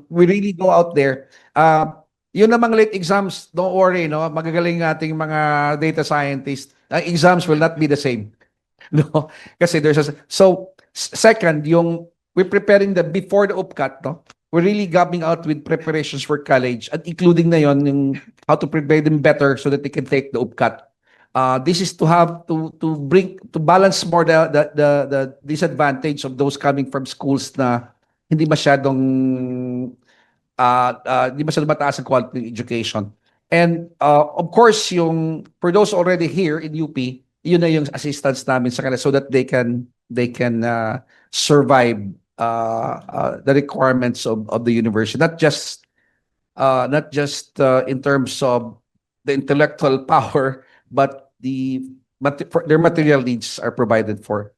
We really go out there. Yun namang late exams, don't worry, no, magagaling nating mga data scientists. Exams will not be the same. No, kasi second, we're preparing before the UPCAT, no? We're really coming out with preparations for college, at including na yon yung how to prepare them better so that they can take the UPCAT. This is to have to balance more the disadvantage of those coming from schools na hindi masyadong mataas ang quality education. And of course, for those already here in UP, yun na yung assistance namin sa kanila so that they can survive the requirements of the university, not just in terms of the intellectual power, but their material needs are provided for.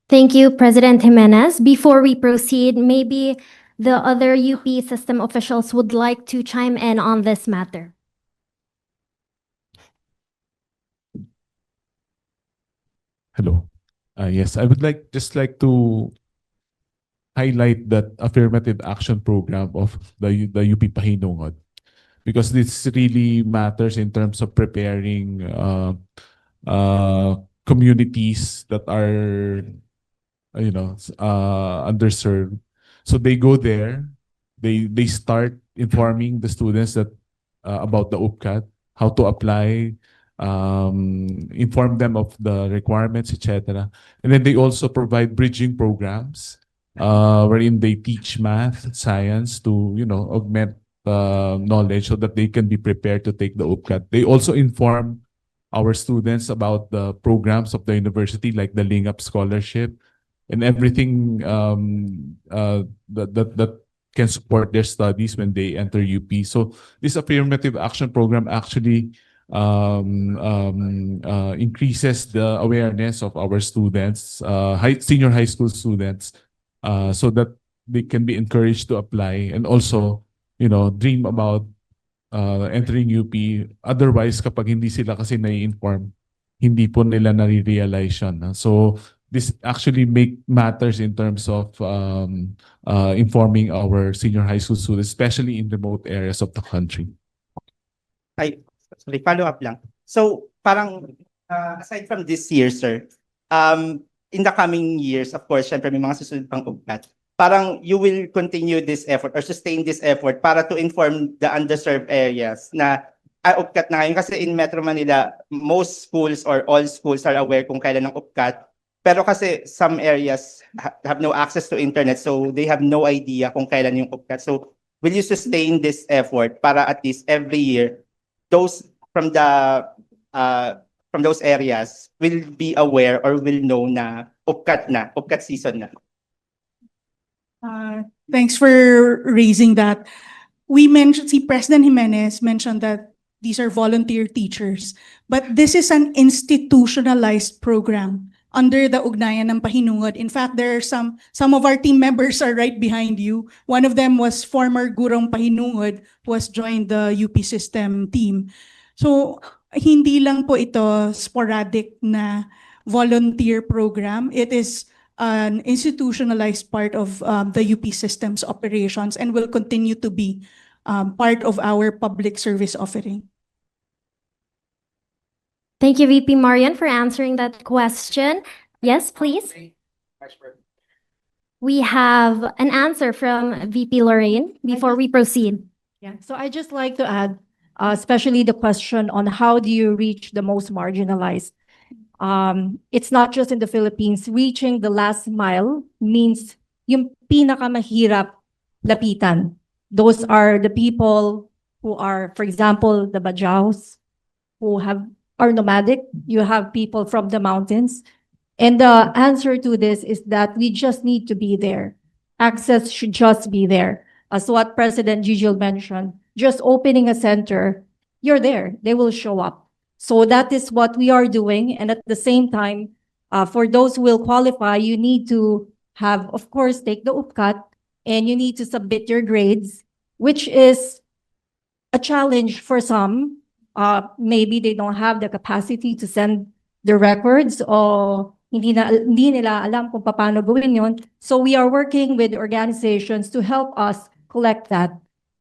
Thank you, President Jimenez. Before we proceed, maybe the other UP system officials would like to chime in on this matter. Hello. Yes, I would just like to highlight that affirmative action program of the UP Pahinungod, because this really matters in terms of preparing communities that are underserved. So they go there, they start informing the students that about the UPCAT, how to apply, inform them of the requirements, etc. And then they also provide bridging programs wherein they teach math, science to augment knowledge so that they can be prepared to take the UPCAT. They also inform our students about the programs of the university, like the Lingap Scholarship and everything that can support their studies when they enter UP. So this affirmative action program actually increases the awareness of our students, senior high school students, so that they can be encouraged to apply and also, dream about entering UP. Otherwise, kapag hindi sila kasi nai-inform, hindi po nila nare-realize yun. So this actually matters in terms of informing our senior high school students, especially in remote areas of the country. Sorry, follow up lang. So, parang, aside from this year, sir, in the coming years, of course, syempre may mga susunod pang UPCAT. Parang you will continue this effort or sustain this effort para to inform the underserved areas na UPCAT na ngayon. Kasi in Metro Manila, most schools or all schools are aware kung kailan ng UPCAT. Pero kasi some areas have no access to internet, so they have no idea kung kailan yung UPCAT. So, will you sustain this effort para at least every year, those from those areas will be aware or will know na UPCAT season na? Thanks for raising that. President Jimenez mentioned that these are volunteer teachers, but this is an institutionalized program under the Ugnayan ng Pahinungod. In fact, there are some of our team members are right behind you. One of them was former Gurong Pahinungod who has joined the UP system team. So, hindi lang po ito sporadic na volunteer program. It is an institutionalized part of the UP system's operations and will continue to be part of our public service offering. Thank you, VP Marian, for answering that question. Yes, please. We have an answer from VP Lorraine before we proceed. Yeah, so I just like to add, especially the question on how do you reach the most marginalized. It's not just in the Philippines. Reaching the last mile means yung pinakamahirap lapitan. Those are the people who are, for example, the Bajaus, who are nomadic. You have people from the mountains. And the answer to this is that we just need to be there. Access should just be there. As what President Gigil mentioned, just opening a center, you're there. They will show up. So that is what we are doing. And at the same time, for those who will qualify, you need to have, of course, take the UPCAT, and you need to submit your grades, which is a challenge for some. Maybe they don't have the capacity to send the records, or hindi nila alam kung paano gawin yun. So we are working with organizations to help us collect that.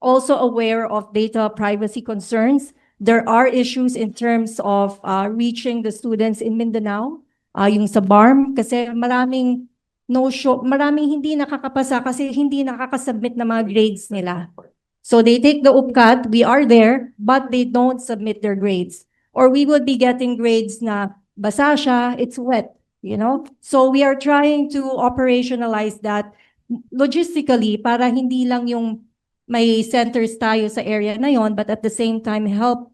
Also aware of data privacy concerns. There are issues in terms of reaching the students in Mindanao, yung sa BARM, kasi maraming no-show, maraming hindi nakakapasa kasi hindi nakakasubmit ng mga grades nila. So they take the UPCAT, we are there, but they don't submit their grades. Or we would be getting grades na basa siya, it's wet, So we are trying to operationalize that logistically para hindi lang yung may centers tayo sa area na yon, but at the same time help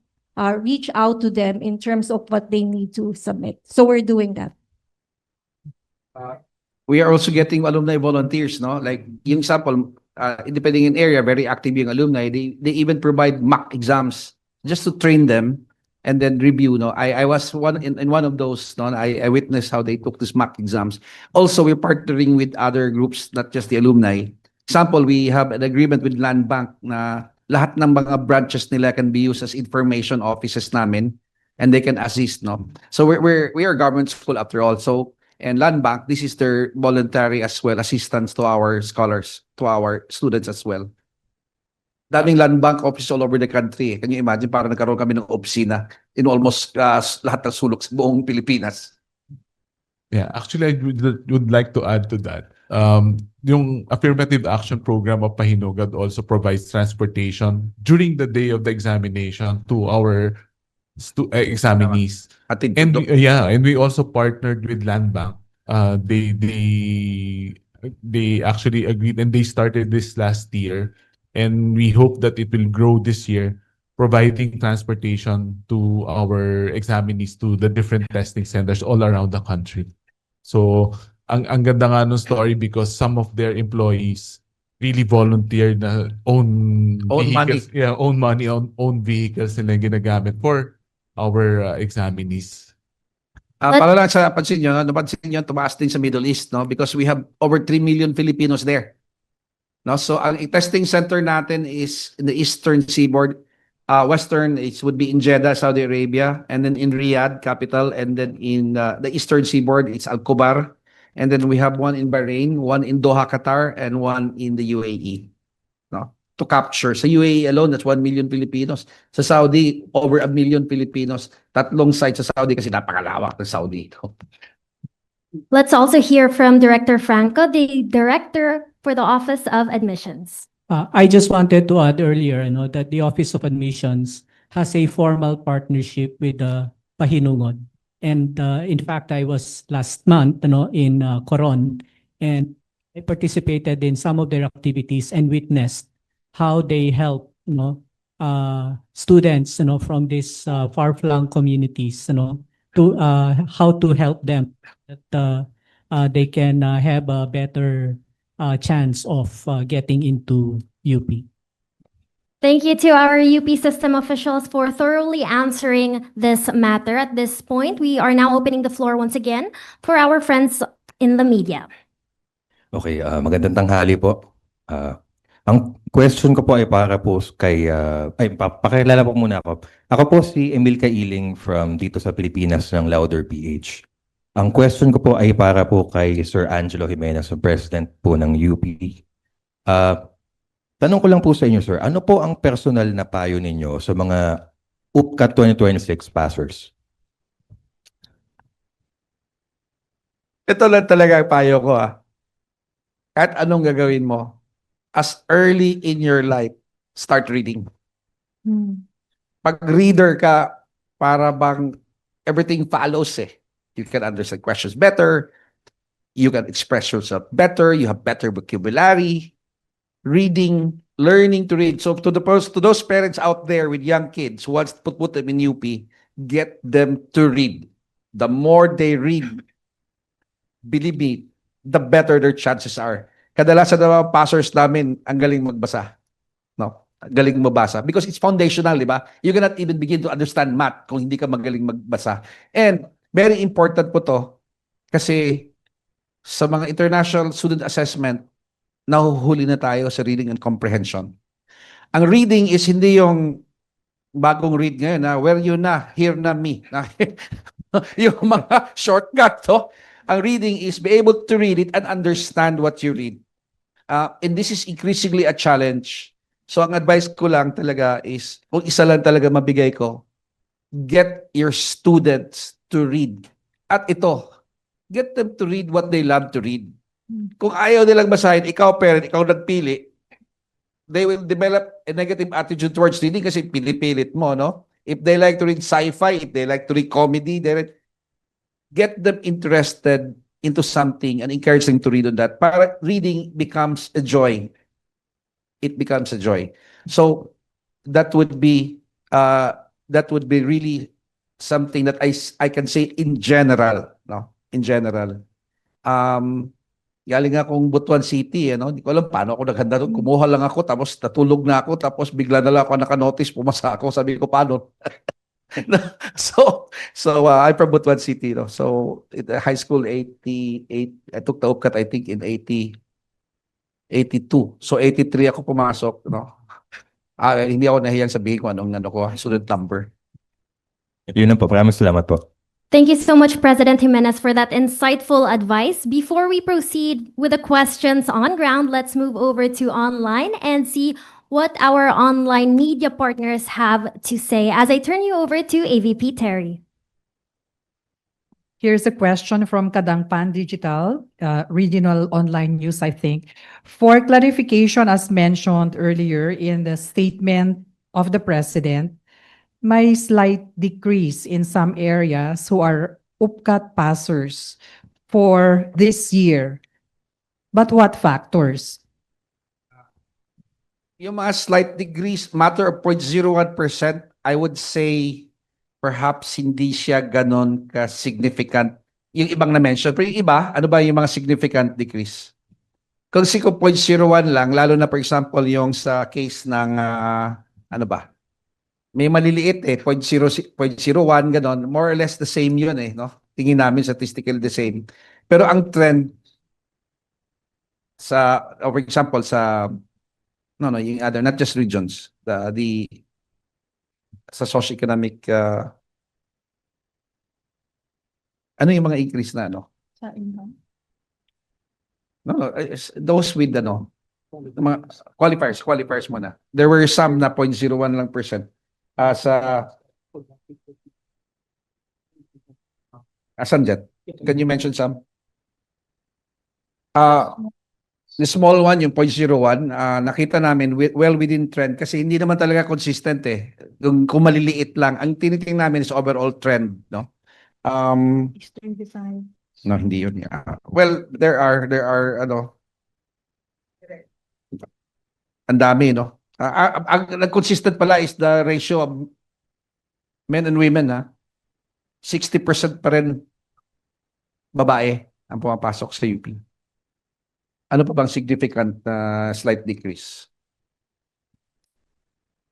reach out to them in terms of what they need to submit. So we're doing that. We are also getting alumni volunteers, no? Like, yung example, depending in area, very active yung alumni. They even provide mock exams just to train them and then review, no? I was in one of those, no? I witnessed how they took these mock exams. Also, we're partnering with other groups, not just the alumni. Example, we have an agreement with Land Bank na lahat ng mga branches nila can be used as information offices namin, and they can assist, no? So we are government school after all. So And Land Bank, this is their voluntary as well assistance to our scholars, to our students as well. Daming Land Bank office all over the country. Can you imagine, parang nagkaroon kami ng opisina in almost lahat ng sulok sa buong Pilipinas. Yeah, actually, I would like to add to that. Yung affirmative action program of Pahinugad also provides transportation during the day of the examination to our examinees. Atid And to- and we also partnered with Land Bank. They actually agreed and they started this last year, and we hope that it will grow this year, providing transportation to our examinees to the different testing centers all around the country. So, ang ganda nga nung story because some of their employees really volunteered na own Own vehicles. Yeah, own money, own vehicles nila ginagamit for our examinees. Para lang sa napansin nyo, tumaas din sa Middle East, no? Because we have over 3 million Filipinos there. No? So, ang testing center natin is in the Eastern Seaboard. Western, it would be in Jeddah, Saudi Arabia, and then in Riyadh, capital, and then in the Eastern Seaboard, it's Al Khobar. And then we have one in Bahrain, one in Doha, Qatar, and one in the UAE. No? To capture. Sa UAE alone, that's 1 million Filipinos. Sa Saudi, over 1 million Filipinos. Tatlong sites sa Saudi kasi napakalawak ng Saudi. Let's also hear from Director Franco, the Director for the Office of Admissions. I just wanted to add earlier, that the Office of Admissions has a formal partnership with Pahinungod. And in fact, I was last month, in Coron, and I participated in some of their activities and witnessed how they help, students, from these far-flung communities, to how to help them that they can have a better chance of getting into UP. Thank you to our UP system officials for thoroughly answering this matter. At this point, we are now opening the floor once again for our friends in the media. Okay, magandang tanghali po. Ang question ko po ay para po kay, pakilala po muna ako. Ako po si Emil Kailing from dito sa Pilipinas ng Louder PH. Ang question ko po ay para po kay Sir Angelo Jimenez, ang President po ng UP. Tanong ko lang po sa inyo, sir, ano po ang personal na payo ninyo sa mga UPCAT 2026 passers? Ito lang talaga ang payo ko. Kahit anong gagawin mo, as early in your life, start reading. Pag reader ka, para bang everything follows eh. You can understand questions better, you can express yourself better, you have better vocabulary, reading, learning to read. So to those parents out there with young kids who wants to put them in UP, get them to read. The more they read, believe me, the better their chances are. Kadalasan ng mga passers namin, ang galing magbasa. No? Galing mabasa. Because it's foundational, di ba? You cannot even begin to understand math kung hindi ka magaling magbasa. And very important po to kasi sa mga international student assessment, nahuhuli na tayo sa reading and comprehension. Ang reading is hindi yung bagong read ngayon na where you na, here na me. Yung mga shortcut to. Ang reading is be able to read it and understand what you read. And this is increasingly a challenge. So ang advice ko lang talaga is, kung isa lang talaga mabigay ko, get your students to read. At ito, get them to read what they love to read. Kung ayaw nilang basahin, ikaw parent, ikaw nagpili, they will develop a negative attitude towards reading kasi pinipilit mo, no? If they like to read sci-fi, if they like to read comedy, get them interested into something and encourage them to read on that. Para reading becomes a joy. It becomes a joy. So that would be really something that I can say in general, no? In general. Galing akong Butuan City, Hindi ko alam paano ako naghanda doon. Kumuha lang ako, tapos natulog na ako, tapos bigla na lang ako naka-notice, pumasa ako, sabi ko, paano? So I'm from Butuan City, no? So high school 88, I took the UPCAT I think in 82. So 83 ako pumasok, no? Hindi ako nahiyang sabihin ko anong ko, student number. Yun lang po, maraming salamat po. Thank you so much, President Jimenez, for that insightful advice. Before we proceed with the questions on ground, let's move over to online and see what our online media partners have to say. As I turn you over to AVP Terry. Here's a question from Kadangpan Digital, regional online news, I think. For clarification, as mentioned earlier in the statement of the president, may slight decrease in some areas who are UPCAT passers for this year. But what factors? Yung mga slight degrees, matter of 0.01%, I would say perhaps hindi siya ganon ka-significant. Yung ibang na-mention. Pero yung iba, ano ba yung mga significant decrease? Kung 0.01 lang, lalo na for example yung sa case ng, ano ba? May maliliit 0.01 ganon. More or less the same yun no? Tingin namin statistically the same. Pero ang trend sa, for example, sa yung other, not just regions, sa socioeconomic, ano yung mga increase na, Sa income. those with, mga qualifiers muna. There were some na 0.01 lang percent. Asan dyan? Can you mention some? The small one, yung 0.01, nakita namin well within trend kasi hindi naman talaga consistent kung maliliit lang. Ang tinitingnan namin is overall trend, no? Eastern design. No, hindi yun. Well, there are ang dami, no? Ang consistent pala is the ratio of men and women, 60% pa rin babae ang pumapasok sa UP. Ano pa bang significant slight decrease?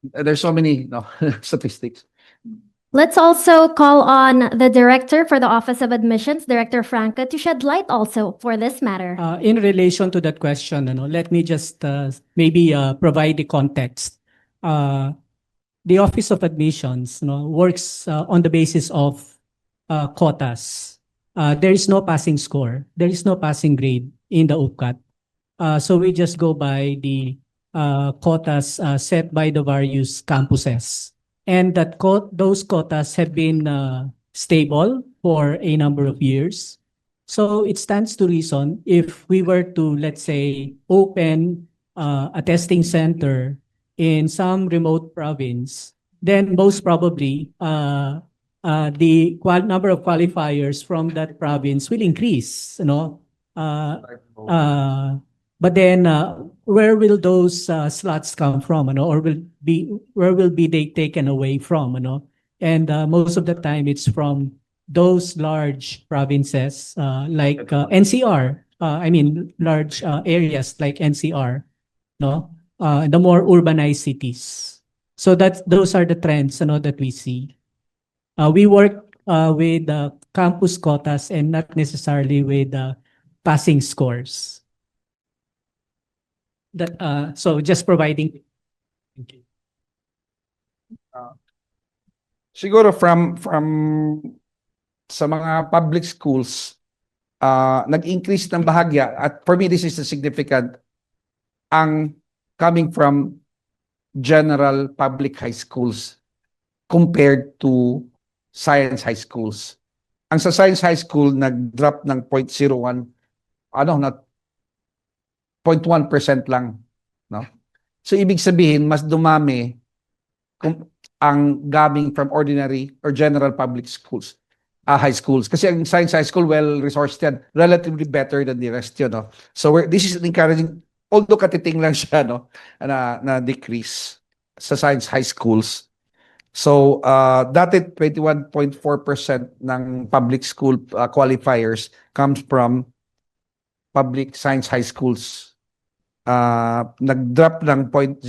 There's so many statistics. Let's also call on the Director for the Office of Admissions, Director Franca, to shed light also for this matter. In relation to that question, let me just maybe provide the context. The Office of Admissions works on the basis of quotas. There is no passing score. There is no passing grade in the UPCAT. So we just go by the quotas set by the various campuses. And that those quotas have been stable for a number of years. So it stands to reason if we were to, let's say, open a testing center in some remote province, then most probably the number of qualifiers from that province will increase. But then, where will those slots come from, or where will be they taken away from, And most of the time, it's from those large provinces like NCR. I mean, large areas like NCR, the more urbanized cities. So those are the trends, that we see. We work with campus quotas and not necessarily with passing scores. So just providing. Thank you. Siguro from sa mga public schools, nag-increase ng bahagya at for me this is a significant ang coming from general public high schools compared to science high schools. Ang sa science high school nag-drop ng 0.01 na 0.1% lang, no? So ibig sabihin mas dumami ang coming from ordinary or general public schools, high schools. Kasi ang science high school well-resourced yan, relatively better than the rest yun, no? So this is encouraging, although katiting lang siya, na decrease sa science high schools. So dati 21.4% ng public school qualifiers comes from public science high schools. Nag-drop ng 0.01%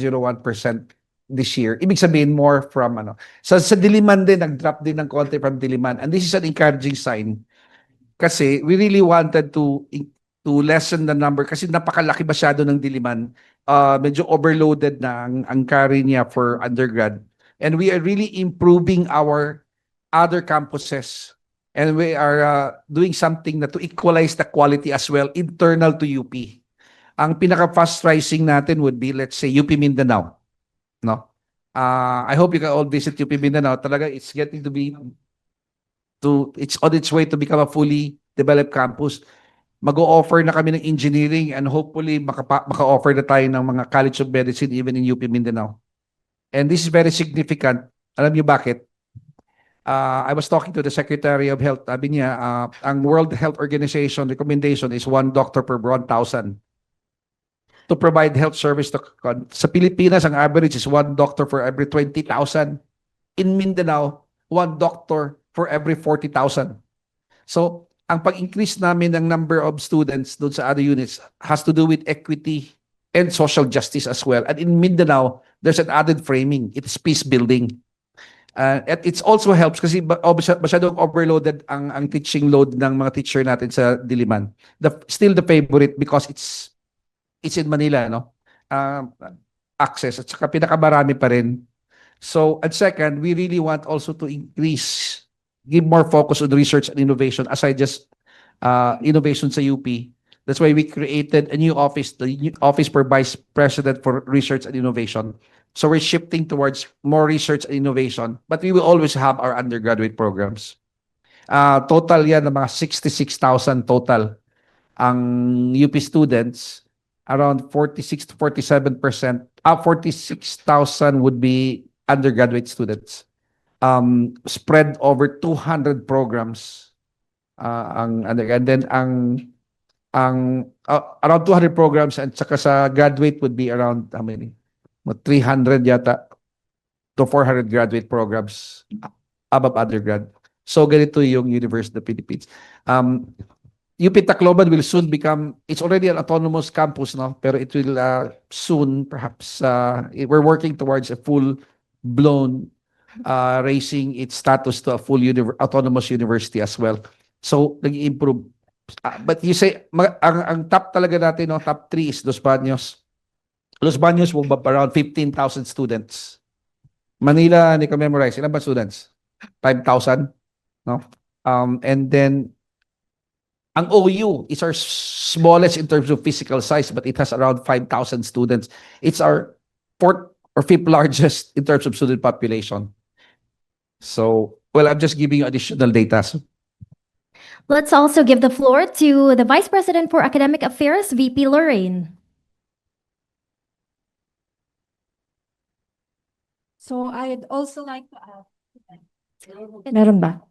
this year. Ibig sabihin more from sa Diliman din nag-drop din ng konti from Diliman, and this is an encouraging sign kasi we really wanted to lessen the number kasi napakalaki masyado ng Diliman. Medyo overloaded na ang carry niya for undergrad, and we are really improving our other campuses And we are doing something na to equalize the quality as well internal to UP. Ang pinaka-fast rising natin would be, let's say, UP Mindanao. No? I hope you can all visit UP Mindanao. Talaga, it's getting to be, it's on its way to become a fully developed campus. Mag-o-offer na kami ng engineering and hopefully maka-offer na tayo ng mga College of Medicine even in UP Mindanao. And this is very significant. Alam niyo bakit? I was talking to the Secretary of Health. Sabi niya, ang World Health Organization recommendation is 1 doctor per 1,000 to provide health service to. Sa Pilipinas, ang average is 1 doctor for every 20,000. In Mindanao, 1 doctor for every 40,000. So, ang pag-increase namin ng number of students doon sa other units has to do with equity and social justice as well. And in Mindanao, there's an added framing. It's peace building. At it also helps kasi masyadong overloaded ang teaching load ng mga teacher natin sa Diliman. Still the favorite because it's in Manila, no? Access at saka pinakamarami pa rin. So, and second, we really want also to give more focus on research and innovation aside just innovation sa UP. That's why we created a new office, the new Office for Vice President for Research and Innovation. So we're shifting towards more research and innovation, but we will always have our undergraduate programs. Total yan ng mga 66,000 total. Ang UP students, around 46 to 47%, 46,000 would be undergraduate students. Spread over 200 programs. And then around 200 programs and saka sa graduate would be around how many? 300 yata to 400 graduate programs above undergrad. So ganito yung University of the Philippines. UP Tacloban will soon become, it's already an autonomous campus, no? Pero it will soon, perhaps, we're working towards a full-blown raising its status to a full autonomous university as well. So, nag-improve. But you say, ang top talaga natin, no, top 3 is Los Baños. Los Baños will have around 15,000 students. Manila, hindi ko memorize. Ilan ba students? 5,000? No? And then, ang OU is our smallest in terms of physical size, but it has around 5,000 students. It's our 4th or 5th largest in terms of student population. So, well, I'm just giving you additional data. Let's also give the floor to the Vice President for Academic Affairs, VP Lorraine. So I'd also like to add. Meron ba?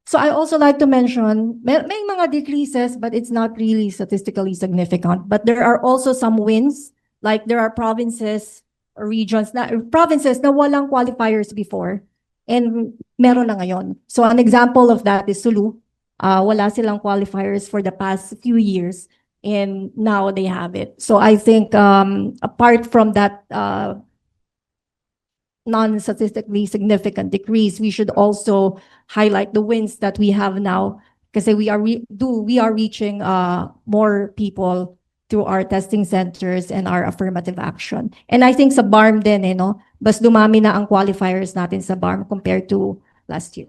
So I also like to mention, may mga decreases, but it's not really statistically significant. But there are also some wins, like there are provinces or regions na walang qualifiers before, and meron na ngayon. So an example of that is Sulu. Wala silang qualifiers for the past few years, and now they have it. So I think apart from that non-statistically significant decrease, we should also highlight the wins that we have now kasi we are reaching more people through our testing centers and our affirmative action. And I think sa BARM din, no? Mas dumami na ang qualifiers natin sa BARM compared to last year.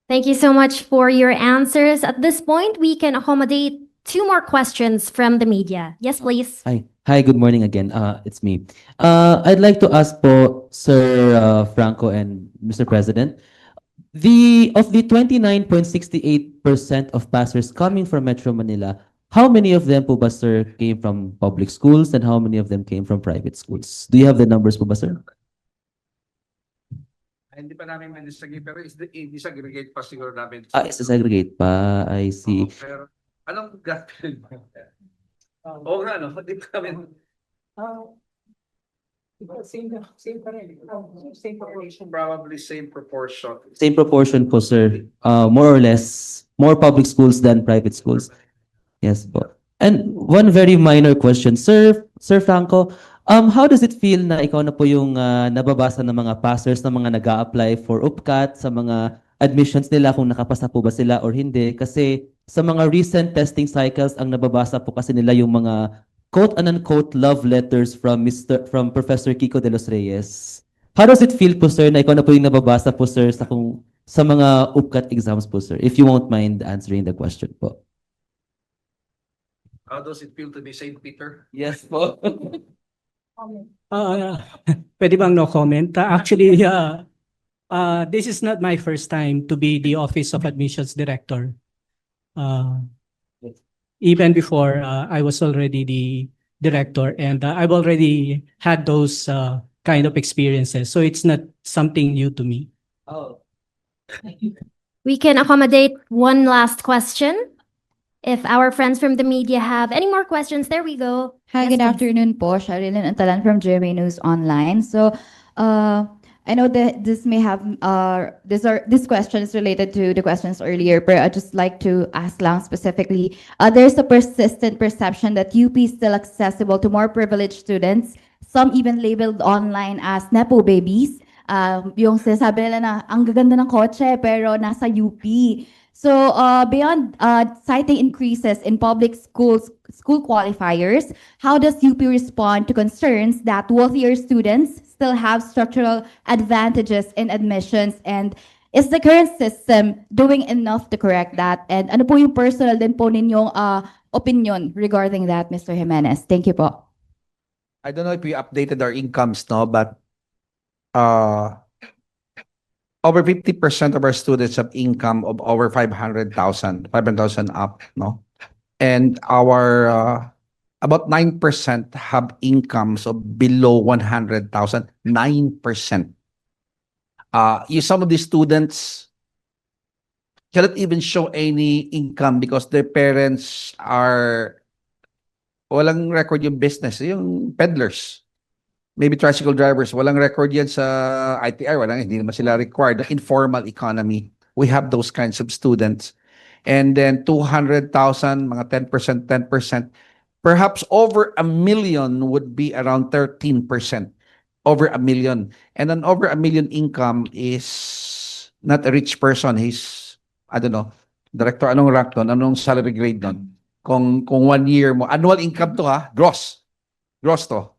Thank you so much for your answers. At this point, we can accommodate 2 more questions from the media. Yes, please. Hi, good morning again. It's me. I'd like to ask po Sir Franco and Mr. President, of the 29.68% of passers coming from Metro Manila, how many of them po ba, sir, came from public schools and how many of them came from private schools? Do you have the numbers po ba, sir? Hindi pa namin ma-disagree, pero i-disaggregate pa siguro namin. Disaggregate pa. I see. Pero anong gut feeling mo? Oo nga, no? Hindi pa namin. Same pa rin. Same proportion. Probably same proportion. Same proportion po, sir. More or less, more public schools than private schools. Yes po. And one very minor question, Sir Franco, how does it feel na ikaw na po yung nababasa ng mga passers na mga nag-a-apply for UPCAT, sa mga admissions nila kung nakapasa po ba sila or hindi? Kasi sa mga recent testing cycles, ang nababasa po kasi nila yung mga quote and unquote love letters from Professor Kiko de los Reyes. How does it feel po, sir, na ikaw na po yung nababasa po, sir, sa kung sa mga UPCAT exams po, sir? If you won't mind answering the question po. How does it feel to be St. Peter? Yes po. Pwede bang no comment? Actually, this is not my first time to be the Office of Admissions Director. Even before, I was already the director, and I've already had those kind of experiences. So it's not something new to me. Oh. We can accommodate one last question. If our friends from the media have any more questions, there we go. Hi, Yes, good please. afternoon po. Sharilyn Antalan from GMA News Online. So, I know that this may have, this question is related to the questions earlier, but I'd just like to ask lang specifically, there's a persistent perception that UP is still accessible to more privileged students, some even labeled online as Nepo babies. Yung sinasabi nila na, ang gaganda ng kotse, pero nasa UP. So, beyond citing increases in public school qualifiers, how does UP respond to concerns that wealthier students still have structural advantages in admissions? And is the current system doing enough to correct that? And ano po yung personal din po ninyong opinion regarding that, Mr. Jimenez? Thank you po. I don't know if we updated our incomes, no, but over 50% of our students have income of over 500,000 up, no? And our about 9% have incomes of below 100,000, 9%. Some of these students cannot even show any income because their parents are walang record yung business, yung peddlers. Maybe tricycle drivers, walang record yan sa ITR, hindi naman sila required. The informal economy, we have those kinds of students. And then 200,000, mga 10%, 10%. Perhaps over 1 million would be around 13%. Over 1 million. And an over 1 million income is not a rich person. He's, I don't know, director, anong rank nun? Anong salary grade nun? Kung 1 year mo, annual income to ha, gross. Gross to.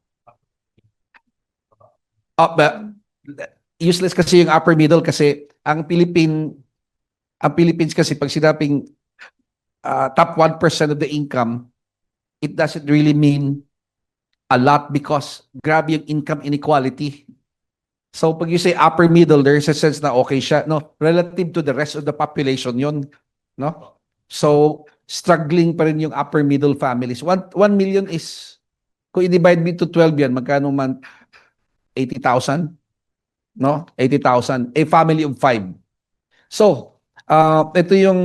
But useless kasi yung upper middle kasi ang Philippines kasi pag sinabing top 1% of the income, it doesn't really mean a lot because grabe yung income inequality. So pag you say upper middle, there's a sense na okay siya, no? Relative to the rest of the population yun, no? So struggling pa rin yung upper middle families. 1 million is, kung i-divide me to 12 yan, magkano man 80,000, no? 80,000, a family of 5. So, ito yung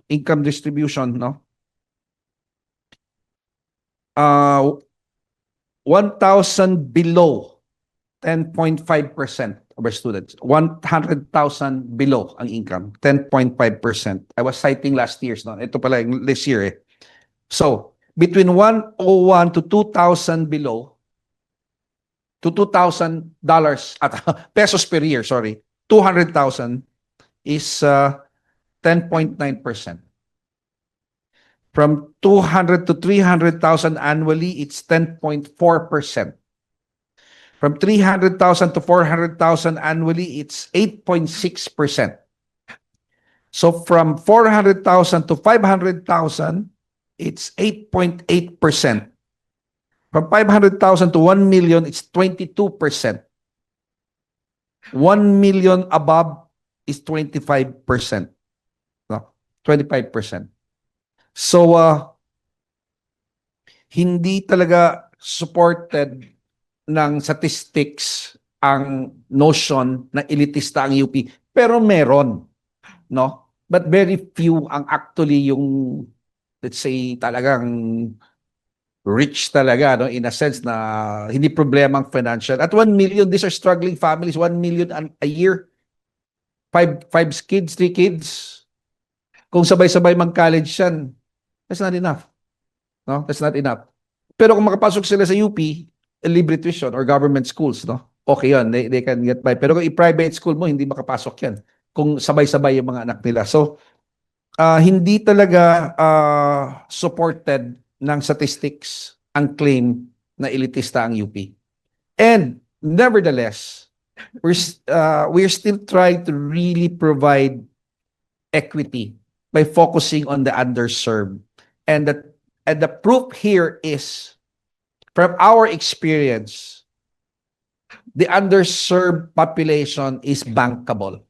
income distribution, no? 1,000 below 10.5% of our students. 100,000 below ang income, 10.5%. I was citing last year's, no? Ito pala yung this year eh. So, between 101 to 2,000 below, to $2,000 at pesos per year, sorry, 200,000 is 10.9%. From 200 to 300,000 annually, it's 10.4%. From 300,000 to 400,000 annually, it's 8.6%. So from 400,000 to 500,000, it's 8.8%. From 500,000 to 1 million, it's 22%. 1 million above is 25%. No, 25%. So, hindi talaga supported ng statistics ang notion na elitista ang UP. Pero meron, no? But very few ang actually yung, let's say, talagang rich talaga, no? In a sense na hindi problema ang financial. At 1 million, these are struggling families, 1 million a year. 5 kids, 3 kids. Kung sabay-sabay mag-college yan, that's not enough. No? That's not enough. Pero kung makapasok sila sa UP, libre tuition or government schools, no? Okay yun, they can get by. Pero kung i-private school mo, hindi makapasok yan. Kung sabay-sabay yung mga anak nila. So, hindi talaga supported ng statistics ang claim na elitista ang UP. And nevertheless, we're still trying to really provide equity by focusing on the underserved. And the proof here is from our experience, the underserved population is bankable.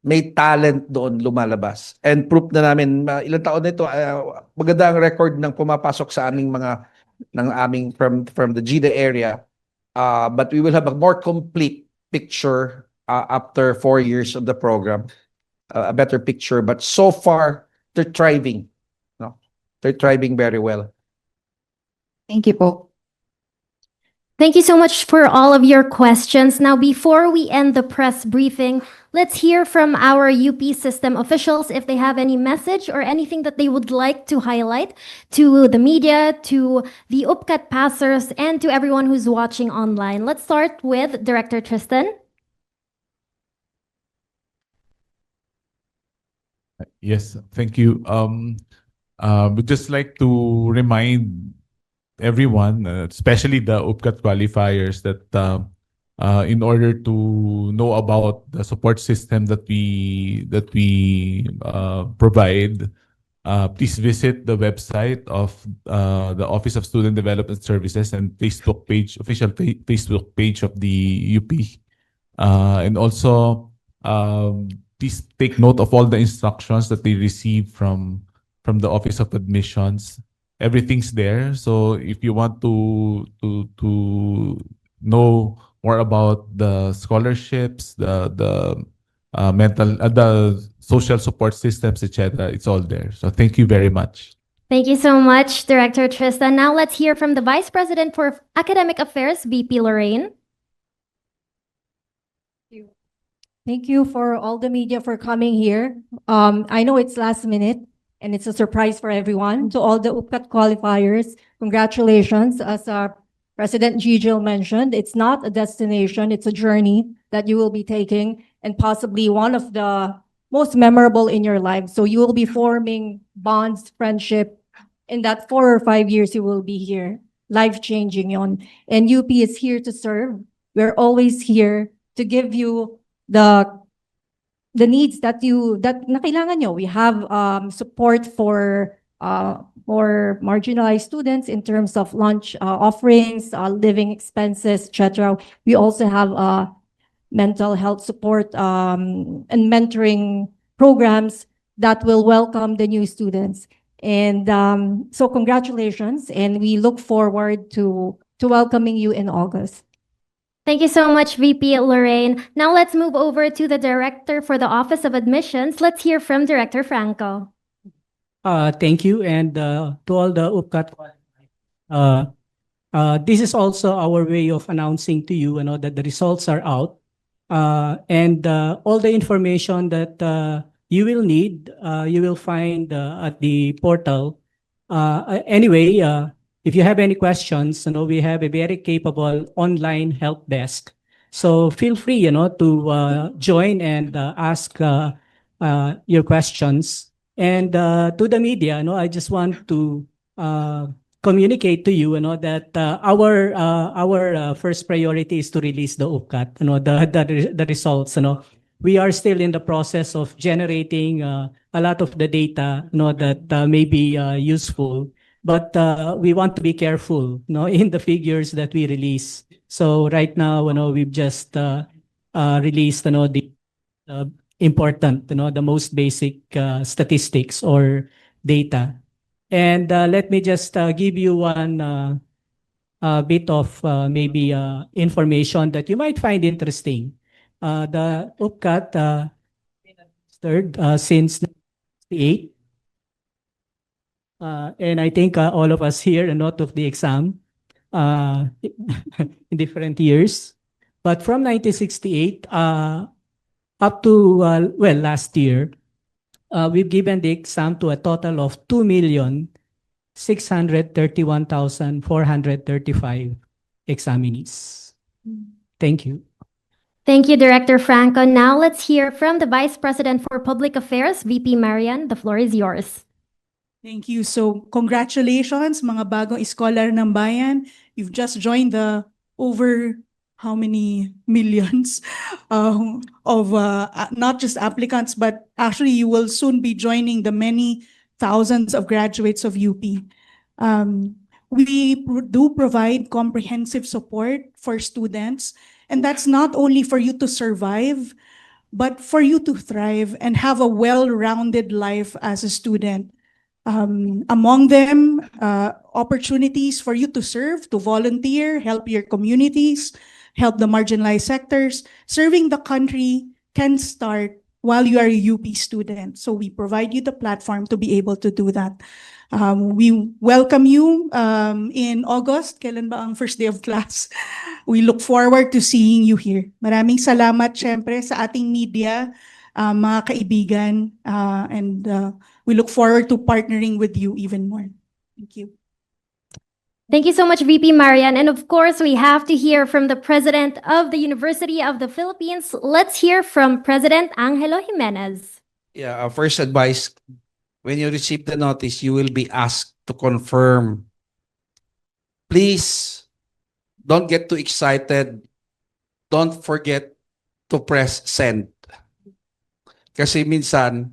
May talent doon lumalabas. And proof na namin, ilang taon nito, maganda ang record ng pumapasok sa aming from the GIDA area. But we will have a more complete picture after 4 years of the program, a better picture. But so far, they're thriving. No? They're thriving very well. Thank you po. Thank you so much for all of your questions. Now, before we end the press briefing, let's hear from our UP system officials if they have any message or anything that they would like to highlight to the media, to the UPCAT passers, and to everyone who's watching online. Let's start with Director Tristan. Yes, thank you. Would just like to remind everyone, especially the UPCAT qualifiers, that in order to know about the support system that we provide, please visit the website of the Office of Student Development Services and Facebook page, official Facebook page of the UP, and also please take note of all the instructions that they receive from the Office of Admissions. Everything's there. So if you want to know more about the scholarships, the social support systems, etc., it's all there. So thank you very much. Thank you so much, Director Tristan. Now let's hear from the Vice President for Academic Affairs, VP Lorraine. Thank you for all the media for coming here. I know it's last minute and it's a surprise for everyone. To all the UPCAT qualifiers, congratulations. As President Gigil mentioned, it's not a destination, it's a journey that you will be taking and possibly one of the most memorable in your life. So you will be forming bonds, friendship. In that 4 or 5 years you will be here, life-changing yon. And UP is here to serve. We're always here to give you the needs that na kailangan nyo. We have support for more marginalized students in terms of lunch offerings, living expenses, etc. We also have mental health support and mentoring programs that will welcome the new students. And so congratulations, and we look forward to welcoming you in August. Thank you so much, VP Lorraine. Now let's move over to the Director for the Office of Admissions. Let's hear from Director Franco. Thank you, and to all the UPCAT, this is also our way of announcing to you, that the results are out, and all the information that you will need, you will find at the portal. Anyway, if you have any questions, we have a very capable online help desk. So feel free, to join and ask your questions. And to the media, I just want to communicate to you, that our first priority is to release the UPCAT, the results. We are still in the process of generating a lot of the data, that may be useful. But we want to be careful, in the figures that we release. So right now, we've just released, the important, the most basic statistics or data. And let me just give you one bit of maybe information that you might find interesting. The UPCAT since 1968. And I think all of us here took the exam in different years. But from 1968 up to, last year, we've given the exam to a total of 2,631,435 examinees. Thank you. Thank you, Director Franco. Now let's hear from the Vice President for Public Affairs, VP Marian. The floor is yours. Thank you. So congratulations mga bagong scholar ng bayan. You've just joined the over how many millions of not just applicants, but actually you will soon be joining the many thousands of graduates of UP. We do provide comprehensive support for students, and that's not only for you to survive, but for you to thrive and have a well-rounded life as a student. Among them, opportunities for you to serve, to volunteer, help your communities, help the marginalized sectors. Serving the country can start while you are a UP student. So we provide you the platform to be able to do that. We welcome you in August. Kailan ba ang first day of class? We look forward to seeing you here. Maraming salamat syempre sa ating media, mga kaibigan, and we look forward to partnering with you even more. Thank you. Thank you so much, VP Marian. And of course, we have to hear from the President of the University of the Philippines. Let's hear from President Angelo Jimenez. Yeah, first advice, when you receive the notice, you will be asked to confirm. Please don't get too excited. Don't forget to press send. Kasi minsan,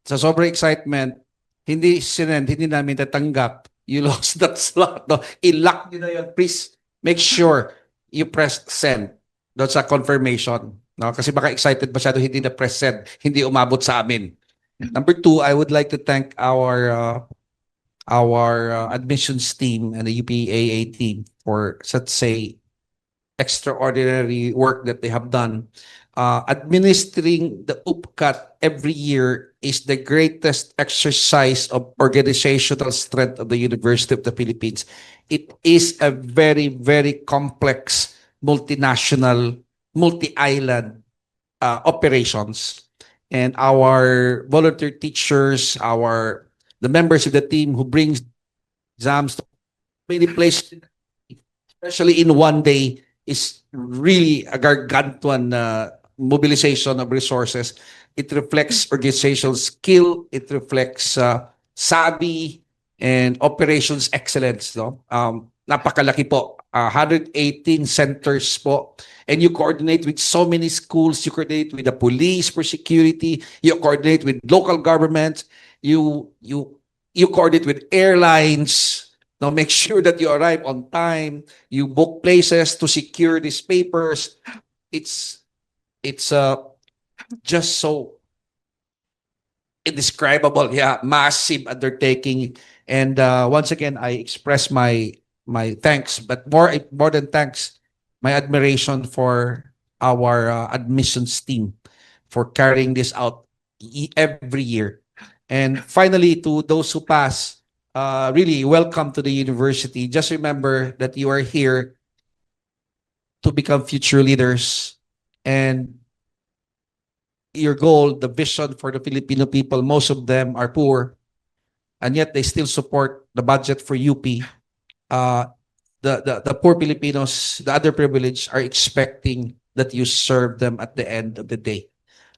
sa sobrang excitement, hindi sinend, hindi namin tatanggap. You lost that slot. No? I-lock nyo na yun. Please make sure you press send. That's a confirmation. No? Kasi baka excited masyado, hindi na press send. Hindi umabot sa amin. Number two, I would like to thank our admissions team and the UPAA team for such a extraordinary work that they have done. Administering the UPCAT every year is the greatest exercise of organizational strength of the University of the Philippines. It is a very, very complex, multinational, multi-island operations. And our volunteer teachers, the members of the team who brings exams to many places, especially in one day, is really a gargantuan mobilization of resources. It reflects organizational skill. It reflects savvy and operations excellence. No? Napakalaki po. 118 centers po. And you coordinate with so many schools. You coordinate with the police for security. You coordinate with local governments. You coordinate with airlines. Now make sure that you arrive on time. You book places to secure these papers. It's just so indescribable, massive undertaking. And once again, I express my thanks, but more than thanks, my admiration for our admissions team for carrying this out every year. And finally, to those who pass, really welcome to the university. Just remember that you are here to become future leaders, and your goal, the vision for the Filipino people, most of them are poor, and yet they still support the budget for UP. The poor Filipinos, the underprivileged, are expecting that you serve them at the end of the day,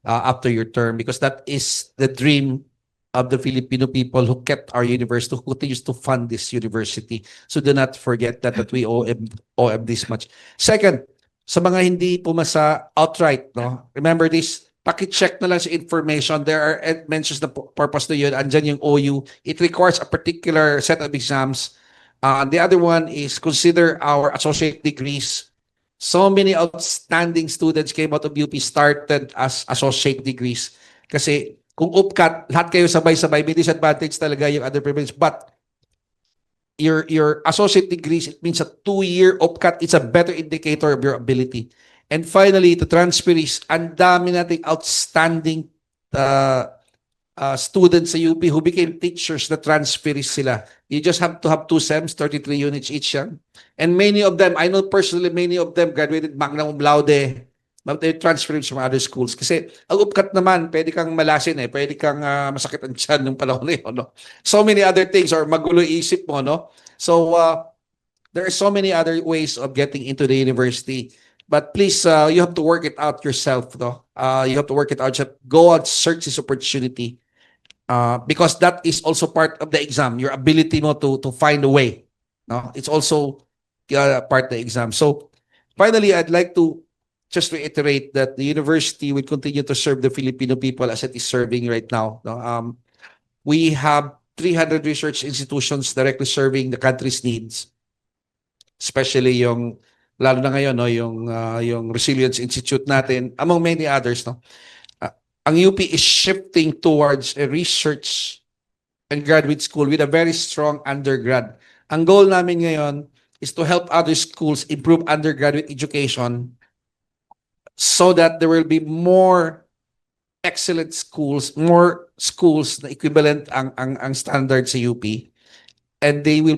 after your term, because that is the dream of the Filipino people who kept our university, who continues to fund this university. So do not forget that we owe them this much. Second, sa mga hindi pumasa outright, no? Remember this, paki-check na lang sa information. There are mentions the purpose na yun. Andyan yung OU. It requires a particular set of exams. The other one is consider our associate degrees. So many outstanding students came out of UP, started as associate degrees. Kasi kung UPCAT, lahat kayo sabay-sabay, may disadvantage talaga yung underprivileged. But your associate degrees, it means a 2-year UPCAT. It's a better indicator of your ability. And finally, to transferees, ang dami nating outstanding students sa UP who became teachers na transferees sila. You just have to have 2 SEMs, 33 units each yan. And many of them, I know personally, many of them graduated magna cum laude, but they transferred from other schools. Kasi ang UPCAT naman, pwede kang malasin pwede kang masakit ang tiyan nung panahon na yun, no? So many other things, or magulo isip mo, no? So there are so many other ways of getting into the university. But please, you have to work it out yourself, no? You have to work it out. Go out, search this opportunity. Because that is also part of the exam, your ability mo to find a way. No? It's also part of the exam. So Finally, I'd like to just reiterate that the university will continue to serve the Filipino people as it is serving right now. No? We have 300 research institutions directly serving the country's needs, especially yung lalo na ngayon no yung Resilience Institute natin among many others no. Ang UP is shifting towards a research and graduate school with a very strong undergrad. Ang goal namin ngayon is to help other schools improve undergraduate education so that there will be more excellent schools, more schools na equivalent ang standard sa UP, and they will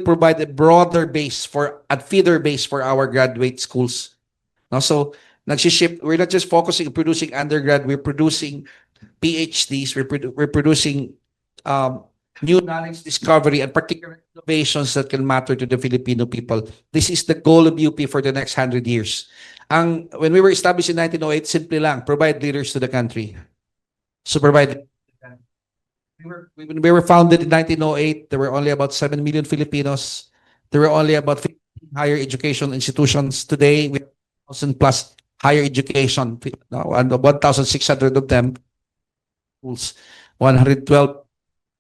provide a broader base a feeder base for our graduate schools. No, so nagsiship, we're not just focusing on producing undergrad, we're producing PhDs, we're producing new knowledge discovery and particular innovations that can matter to the Filipino people. This is the goal of UP for the next 100 years. When we were established in 1908, simply lang, provide leaders to the country. So provide. When we were founded in 1908, there were only about 7 million Filipinos. There were only about 15 higher education institutions. Today, we have 1,000 plus higher education. 1,600 of them schools. 112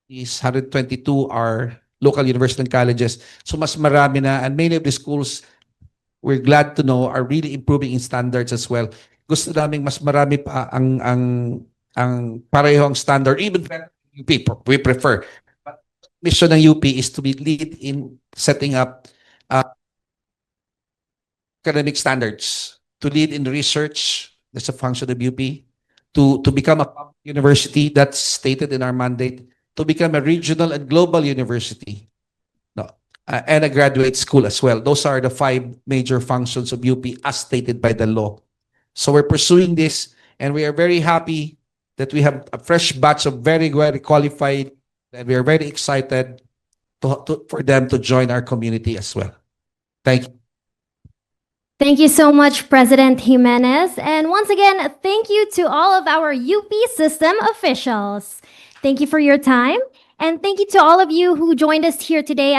is 122 are local universities and colleges. So mas marami na, and many of the schools, we're glad to know, are really improving in standards as well. Gusto namin mas marami pa ang parehong standard, even better UP, we prefer. But mission ng UP is to be lead in setting up academic standards, to lead in research, that's a function of UP, to become a public university, that's stated in our mandate, to become a regional and global university, and a graduate school as well. Those are the 5 major functions of UP as stated by the law. So we're pursuing this, and we are very happy that we have a fresh batch of very, very qualified, and we are very excited for them to join our community as well. Thank you. Thank you so much, President Jimenez. And once again, thank you to all of our UP system officials. Thank you for your time. And thank you to all of you who joined us here today